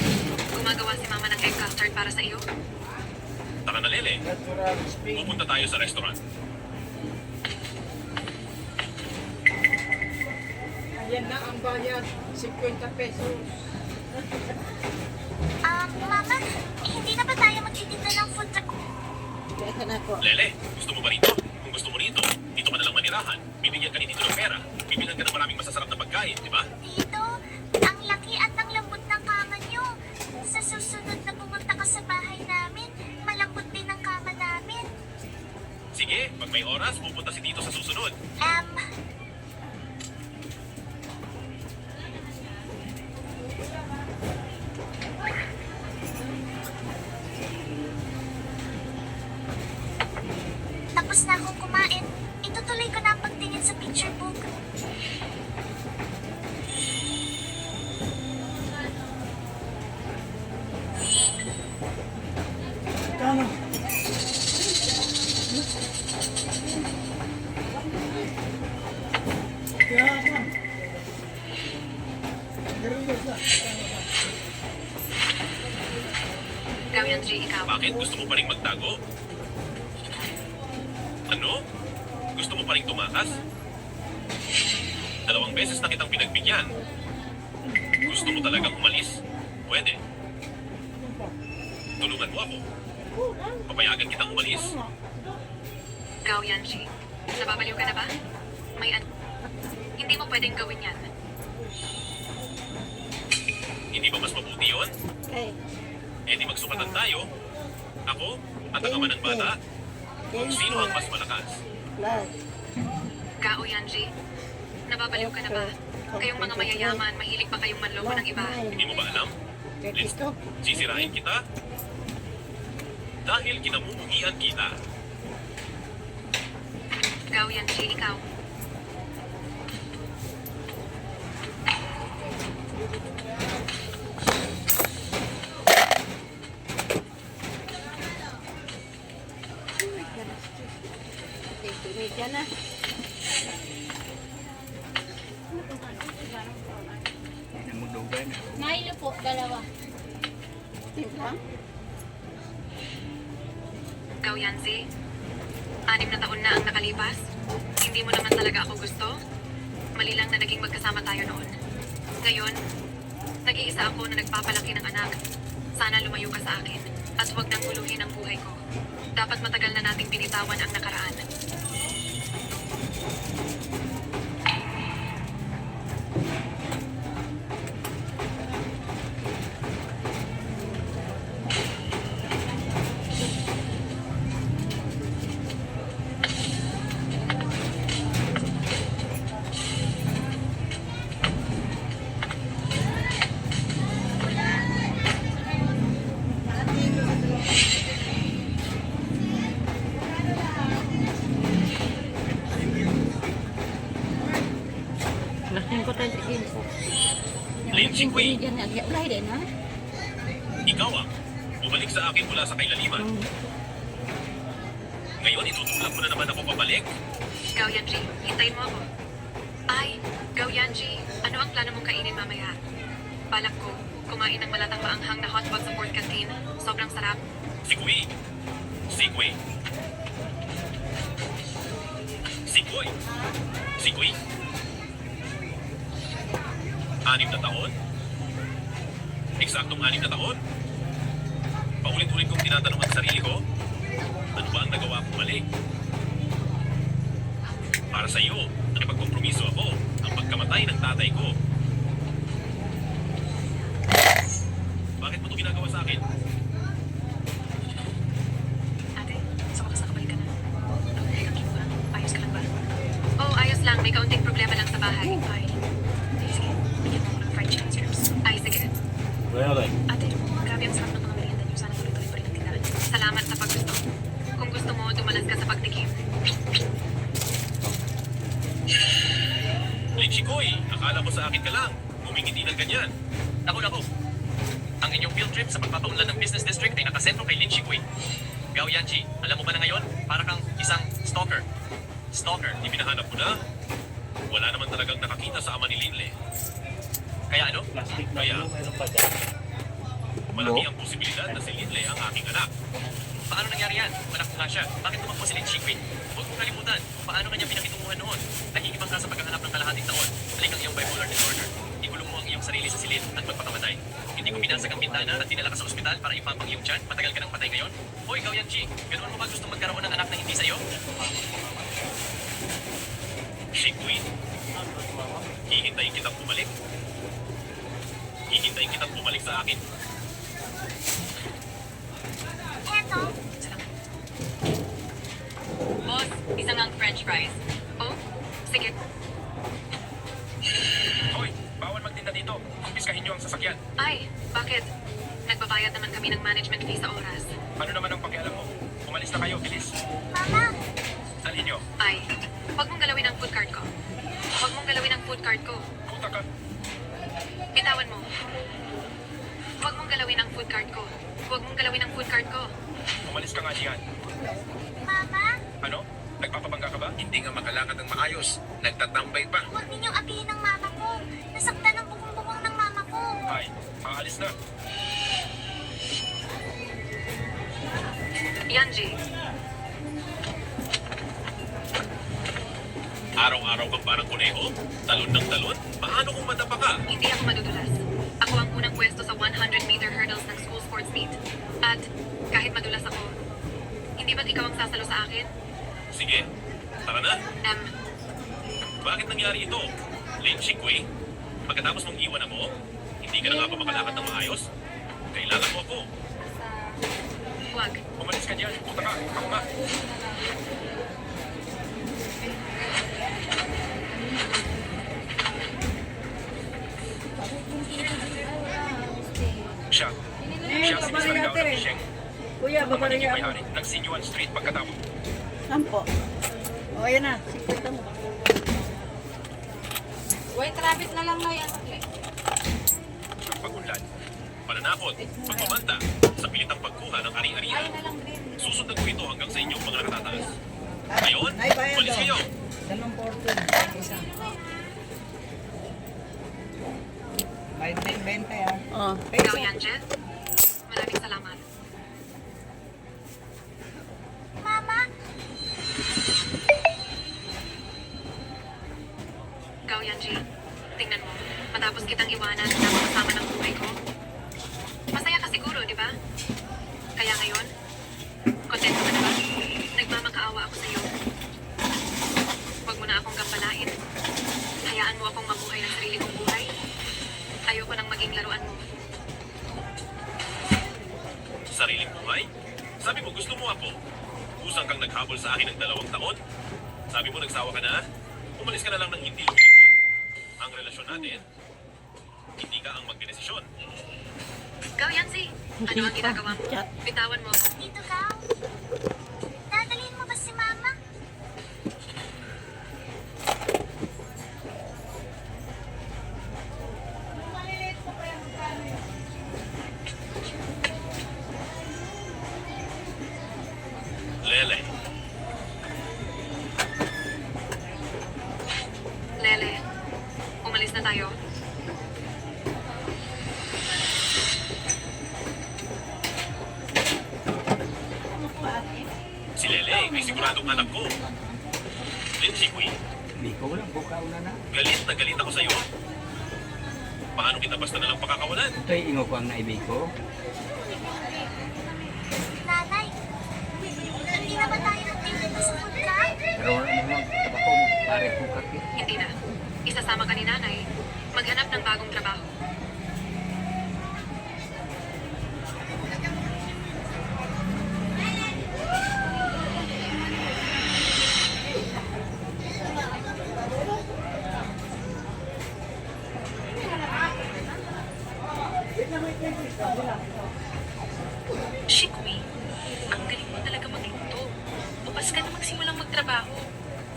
Gumagawa si Mama ng egg custard para sa iyo? Taka na, Lele. Pupunta tayo sa restaurant. ayan na ang bayad. 50 pesos. Mama, hindi na ba tayo magtitinda ng food truck? Kaya ka na ko. Lele, gusto mo ba rito? Kung gusto mo rito, dito ka na lang manirahan. Bibigyan ka ni Tito ng pera. Bibilhan ka ng maraming masasarap na pagkain, di ba? Tito, ang laki at ang lambot ng kama niyo. Sa susunod na pumunta ka sa bahay namin, malambot din ang kama namin. Sige, pag may oras, pupunta si Tito sa susunod. Tapos na akong kumain. Itutuloy ko na ang pagtingin sa picture book. Gao yan, G, ikaw. Bakit? Gusto mo pa rin magtago? Ano? Gusto mo pa rin tumakas? 2 beses na kitang pinagbigyan. Gusto mo talagang umalis? Pwede. Tulungan mo ako. Papayagan kitang umalis. Gao yan, G. Nababaliw ka na ba? Hindi mo pwedeng gawin yan. Hindi ba mas mabuti yun? Okay. Eh di magsukatan tayo. Ako at ang ama ng bata. Kung sino ang mas malakas. Plus. Gao yan, G. Nababaliw ka na ba? Kayong mga mayayaman, mahilig pa kayong manloko ng iba. Hindi mo ba alam? Liz, Ito. sisirain kita? Dahil kinamumuhian kita. Gao yan, G, ikaw. Media na. Namudugan. Milo po, 2. Timpla. Gao yan, Z. 6 na taon na ang nakalipas. Hindi mo naman talaga ako gusto. Mali lang na naging magkasama tayo noon. Ngayon, nag-iisa ako na nagpapalaki ng anak. Sana lumayo ka sa akin at huwag nang guluhin ang buhay ko. Dapat matagal na nating binitawan ang nakaraan. Chingwei, Diyan nag-apply din, ha? ikaw ang bumalik sa akin mula sa kailaliman. Ngayon, itutulak mo na naman ako pabalik. Gao Yanji, hintayin mo ako. Ay, Gao Yanji, ano ang plano mong kainin mamaya? Balak ko, kumain ng malatang maanghang na hotpot sa port canteen. Sobrang sarap. Sikui. Sikui. Sikui. Sikui. 6 na taon? Eksaktong 6 na taon? Paulit-ulit kong tinatanong ang sarili ko, ano ba ang nagawa kong mali? Para sa iyo, nakipagkompromiso ako ang pagkamatay ng tatay ko. Bakit mo ito ginagawa sa akin? Ate, sa wakas nakabalik ka na. Ayos ka lang ba? Oh, ayos lang. May kaunting problema lang sa bahay. Ay, sige. Bigyan mo ako ng fried chicken strips. Ay, sige. Ate, grabe ang sarap ng mga merienda niyo. Sana tuloy-tuloy pa rin ang tindahan. Salamat sa paggusto. Kung gusto mo, dumalas ka sa pagtikim. Lin Chikoy, akala ko sa akin ka lang. Humingiti ng ganyan. Naku. Ang inyong field trip sa pagpapaunlad ng business district ay nakasentro kay Lin Chikoy. Gao Yanji, alam mo ba na ngayon? Para kang isang stalker. Stalker. Ipinahanap mo na? Wala naman talagang nakakita sa ama ni Linle. Kaya ano? Plastic na Kaya? blue, mayroon pa dyan. Malaki ang posibilidad na si Linle ang aking anak. Paano nangyari yan? Anak ko nga siya. Bakit tumakbo si Lin Chikoy? Huwag mong kalimutan kung paano kanya pinakitunguhan noon. Nahihibang ka sa paghahanap ng kalahating taon. Balik ang iyong bipolar disorder. Ikulong mo ang iyong sarili sa silid at magpakamatay. Hindi ko binansag ang bintana at dinala ka sa ospital para ipapang iyong tiyan. Matagal ka ng patay ngayon. Hoy, Gao Yanji, ganoon mo ba gusto magkaroon ng anak na hindi sa'yo? Chikoy, hihintayin kitang bumalik. Hihintayin kitang bumalik sa akin. Eto, Boss, isang ang french fries. Oh, sige. Hoy, bawal magtinda dito. Kumpiskahin niyo ang sasakyan. Ay, bakit? Nagbabayad naman kami ng management fee sa oras. Ano naman ang pakialam mo? Umalis na kayo, bilis. Mama, Alin niyo? Ay, huwag mong galawin ang food cart ko. Huwag mong galawin ang food cart ko. Puta ka. Bitawan mo. Huwag mong galawin ang food cart ko. Huwag mong galawin ang food cart ko. Umalis ka nga diyan. Mama, Ano? Nagpapabangga ka ba? Hindi nga makalakad ng maayos. Nagtatambay pa. huwag ninyong apihin ng mama ko. Nasaktan ang bukong-bukong ng mama ko. Ay, aalis na. Yanji, Araw-araw kang parang kuneho? Talon ng talon? Paano kung madapa ka? hindi ako madudulas. Ako ang unang pwesto sa 100-meter hurdles ng school sports meet. At kahit madulas ako, hindi ba't ikaw ang sasalo sa akin? Sige, tara na. Bakit nangyari ito? Lin Chikoy, pagkatapos mong iwan ako, hindi ka na nga pa makalakad ng maayos? Kailangan mo ako. Huwag. Umalis ka diyan. Puta ka. Ako nga. Siya. Siya si Mr. Gao ng Isheng. Kuya, Ang magiging may-ari ng Sinyuan Street pagkatapos. Sampo. O, ayan na. Sikita mo. Wait, rabbit na lang na yan. Ang pagunlad, pananakot, pagpamanta, sa pilitang pagkuha ng ari-arian. Susundan ko ito hanggang sa inyong mga nakatataas. Ngayon, umalis kayo! Dalawang porto. Isa. 20 yan. Oh. Ikaw yan, Jen. Maraming salamat. Mama, Ikaw yan, Jen. Tingnan mo. Matapos kitang iwanan, napakasama ng buhay ko. Masaya ka siguro, di ba? Kaya ngayon, kontento ka na ba? Nagmamakaawa ako sa'yo. Huwag mo na akong gambalain. Hayaan mo akong mabuhay ng sarili kong buhay. Ayoko nang maging laruan mo. Sariling buhay? Sabi mo gusto mo ako. Kusang kang naghabol sa akin ng 2 taon. Sabi mo nagsawa ka na? Umalis ka na lang ng hindi lumilikon. Ang relasyon natin, hindi ka ang magdedesisyon. Ikaw, Yancy. Ano ang ginagawa mo? Bitawan mo ako. dito ka. Dadalhin mo ba si Mama? Si Lele ay siguradong anak ko. Lin Chikwi, Hindi ko lang bukaw na na. galit na galit ako sa'yo. Paano kita basta nalang pakakawalan? Ito'y ingo ko ang naibig ko. Nanay, hindi naman tayo nagtitinda sa food truck. Pero wala naman trabaho mo. Pare ko kaki. Hindi na. Isasama ka ni nanay. Maghanap ng bagong trabaho. Shikwi, ang galing mo talaga magluto. Bukas ka na magsimulang magtrabaho.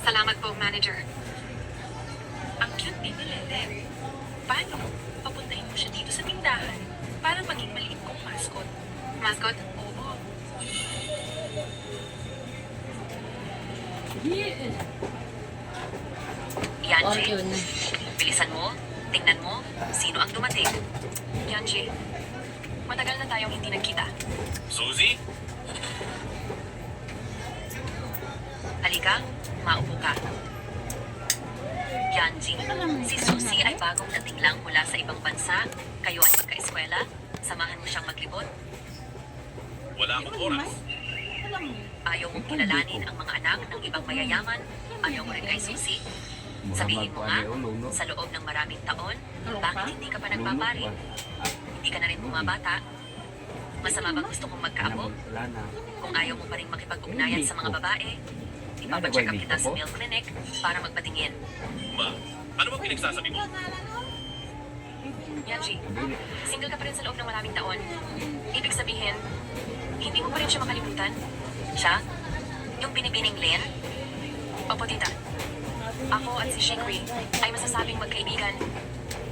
Salamat po, manager. Ang cute din ni Lele. Paano? Papuntahin mo siya dito sa tindahan para maging maliit kong mascot. Mascot? Oo. Yanji, bilisan mo. Tingnan mo. Sino ang dumating? Yanji, matagal na tayong hindi nagkita. Suzy, Halika, maupo ka. Yanji, si Susie ay bagong dating lang mula sa ibang bansa. Kayo ay magkaeskwela. Samahan mo siyang maglibot. wala akong oras. Ayaw mong kilalanin ang mga anak ng ibang mayayaman. Ayaw mo rin kay Susie. Sabihin mo nga, sa loob ng maraming taon, bakit hindi ka pa nagpapari? Hindi ka na rin bumabata. Masama bang gusto kong magkaabot? Wala na. Kung ayaw mo pa rin makipag-ugnayan sa mga babae, ipapacheck up kita sa male clinic para magpatingin. Ma, ano bang pinagsasabi mo? Yanji, single ka pa rin sa loob ng maraming taon. Ibig sabihin, hindi mo pa rin siya makalimutan. Siya? Yung binibining Lynn? Opo, tita. Ako at si Shikri ay masasabing magkaibigan.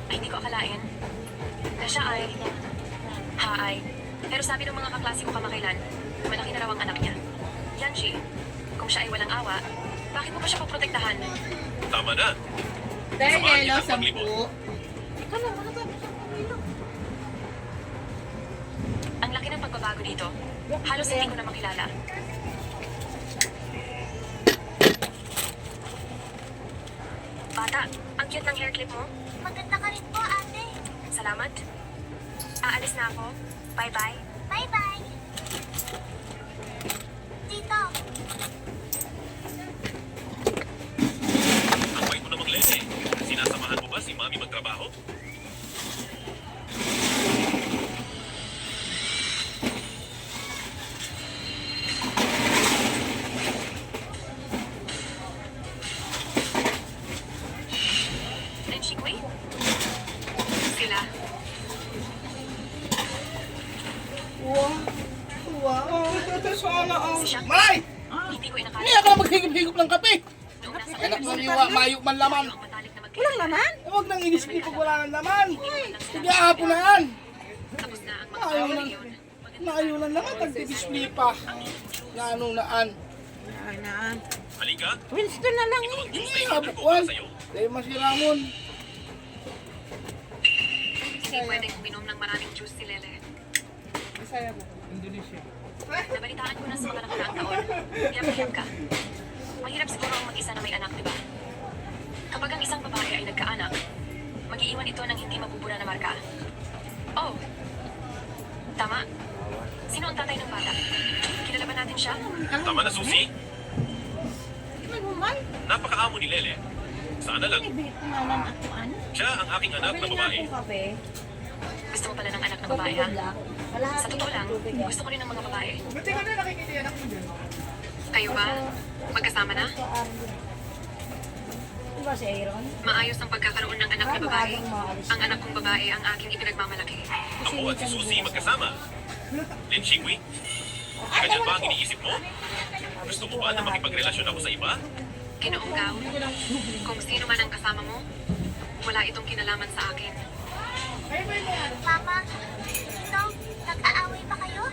Ay, hindi ko akalain na siya ay... Pero sabi ng mga kaklase ko kamakailan, malaki na raw ang anak niya. Yanji, kung siya ay walang awa, bakit mo pa siya poprotektahan? Tama na. Dahil Samahan yelo, kitang maglibot. 10. Ang laki ng pagbabago dito. Halos hindi ko na makilala. Bata, ang cute ng hair clip mo. Maganda ka rin po, ate. Salamat. Aalis na ako. Bye-bye. Bye-bye. Tito, Ang bait mo namang Lele. Sinasamahan mo ba si Mami magtrabaho? Ren Shikwi? Sila. Sana ang... Si Shaq. May! Hindi ko inakala. Hindi ako na maghigip-higip ng kape. Noong nasa Anak mo niwa, mayo man laman. ang matalik na Walang laman? Huwag nang inisip pag wala ng laman. Sige, Sige, hapon na yan. tapos na ang Ayaw mga lang. yun. Maayo lang naman, tag-display pa. Na anong naan. Naan. Halika. Winston na lang Ito ang juice na Ay, in-order ko habuan. para sa'yo. Dahil masiramon. Hindi pwedeng uminom ng maraming juice si Lele. Nabalitaan ko na sa mga nakaraang taon. Hirap-hirap ka. Mahirap siguro ang mag-isa na may anak, di ba? Kapag ang isang babae ay nagkaanak, mag-iiwan ito ng hindi mabubura na marka. Oh! Tama. Sino ang tatay ng bata? Kilala ba natin siya? Tama na, Susie. Napakaamo ni Lele. Sana lang. Siya ang aking anak na babae. Gusto mo pala ng anak na babae, ha? Sa totoo lang, gusto ko rin ng mga babae. Buti ka na nakikita yung anak mo dyan. Kayo ba? Magkasama na? Diba si Aaron? Maayos ang pagkakaroon ng anak na babae. Ang anak kong babae ang aking ipinagmamalaki. Ako at si Susie magkasama. Lin Shikwi, ganyan ba ang iniisip mo? Gusto mo ba na makipagrelasyon ako sa iba? Ginoong Gao, kung sino man ang kasama mo, wala itong kinalaman sa akin. Mama, Tito, nag-aaway ba kayo?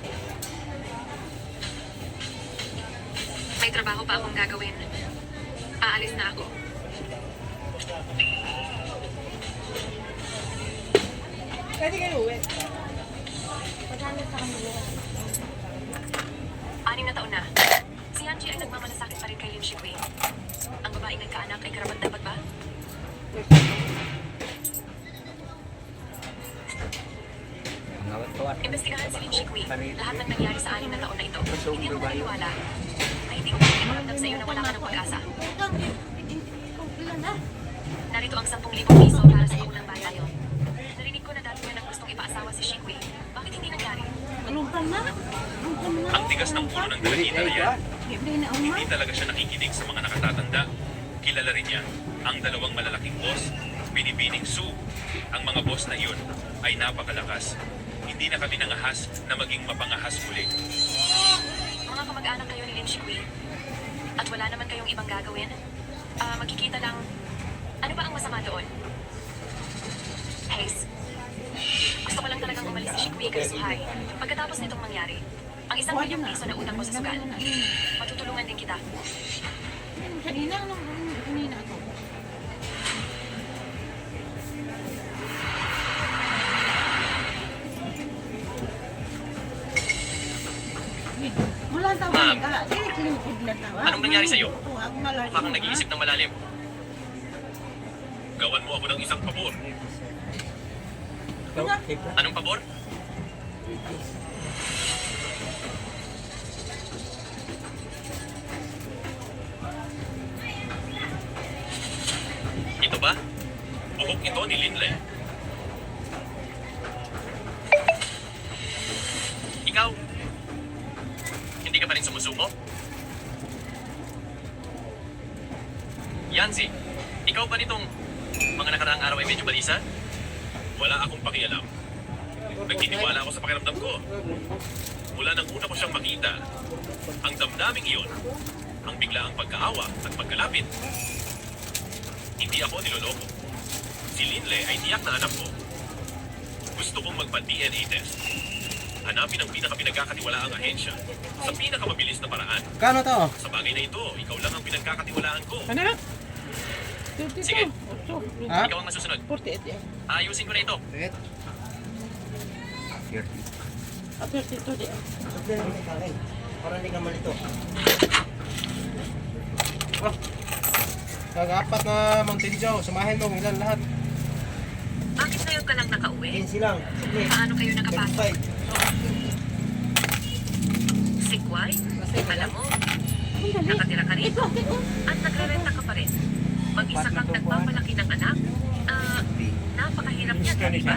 May trabaho pa akong gagawin. Aalis na ako. Pwede kayo uwi. 6 na taon na. Si Yanji Lin Shikwi. Ang babaeng nagkaanak ay karapat-dapat ba? Imbestigahan si Lin Shikwi. Lahat ng nangyari sa 6 na taon na ito. Hindi ako maniwala na hindi ko pakikiramdam sa iyo na wala ka ng pag-asa. Utang, hindi ko kilala. Narito ang 10,000 piso para sa unang batayo. Narinig ko na dati niya nang gustong ipaasawa si Shikwi. Bakit hindi nangyari? Lungkang na. Lungkang na. Ang tigas ng ulo ng dalagita na yan. Hindi na umay. Hindi talaga siya nakikinig sa mga nakatatanda. Kilala rin niya ang dalawang malalaking boss, Binibining Sue. Ang mga boss na iyon ay napakalakas. Hindi na kami nangahas na maging mapangahas muli. Mga kamag-anak kayo ni Lin Shikwi. At wala naman kayong ibang gagawin. Magkikita lang. Ano ba ang masama doon? Hayes, gusto ko lang talagang umalis si Shikwi kay Suhay. Pagkatapos nitong mangyari, ang 1 milyong piso na utang ko sa sugal. Matutulungan din kita. Kanina ako. Wala tawag Ma'am, ka. Lingkod na tawag. anong nangyari sa'yo? Tuwag malaki. Mukha kang nag-iisip ng malalim. Gawan mo ako ng isang pabor. Anong pabor? Ito ba? Buhok ito ni Linley. Ikaw? Hindi ka pa rin sumusuko? Yanzi, ikaw ba nitong mga nakaraang araw ay medyo balisa? Wala akong pakialam. Nagtitiwala ako sa pakiramdam ko. Mula nang una ko siyang makita, ang damdaming iyon, ang biglaang pagkaawa at pagkalapit. Hindi ako niloloko. Si Linley ay tiyak na anak ko. Gusto kong magpa-DNA test. Hanapin ang pinakapinagkakatiwalaang ahensya sa pinakamabilis na paraan. Kano to? Sa bagay na ito, ikaw lang ang pinagkakatiwalaan ko. Ano? Sige, Ha? ikaw ang masusunod. 48 eh. Ayusin ko na ito. Wait. 32 di. Para hindi ka malito. Oh. Kag-apat na Mountain Dew. Samahin mo ilan lahat. Bakit ngayon ka lang nakauwi? 15 lang. Sige. Paano kayo nakapasok? 25. Sikway? Alam mo, nakatira ka rito at nagrerenta ka pa rin. Mag-isa kang nagpapalaki ng anak, napakahirap niyan, di ba?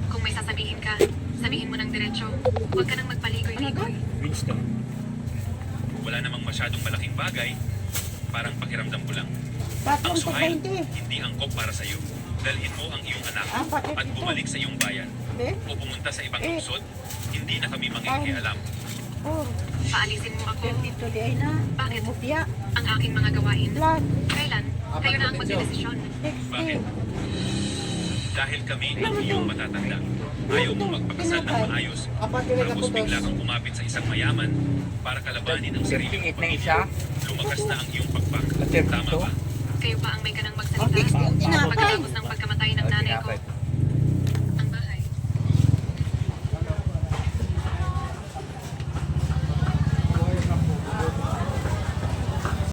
Kung may sasabihin ka, sabihin mo ng diretsyo. Huwag ka nang magpaligoy-ligoy. Wala namang masyadong malaking bagay. Parang pakiramdam ko lang. Ang Tatlong suhay, 20. hindi angkop para sa'yo. Dalhin mo ang iyong anak at bumalik sa iyong bayan. O pumunta sa ibang lungsod, hindi na kami mangikialam. Paalisin mo ako. 32 di ay na. Bakit? Mupya. Ang aking mga gawain. Plan. Kailan? Kayo na ang magdedesisyon. Bakit? Dahil kami ang iyong matatanda. Ayaw mo magpakasal ng maayos. Tapos bigla kang kumapit sa isang mayaman para kalabanin ang sarili mong pamilya. Lumakas na ang iyong pagpak. Tama ba? Kayo pa ang may ganang magsalita. Pagkatapos ng pagkamatay ng nanay ko,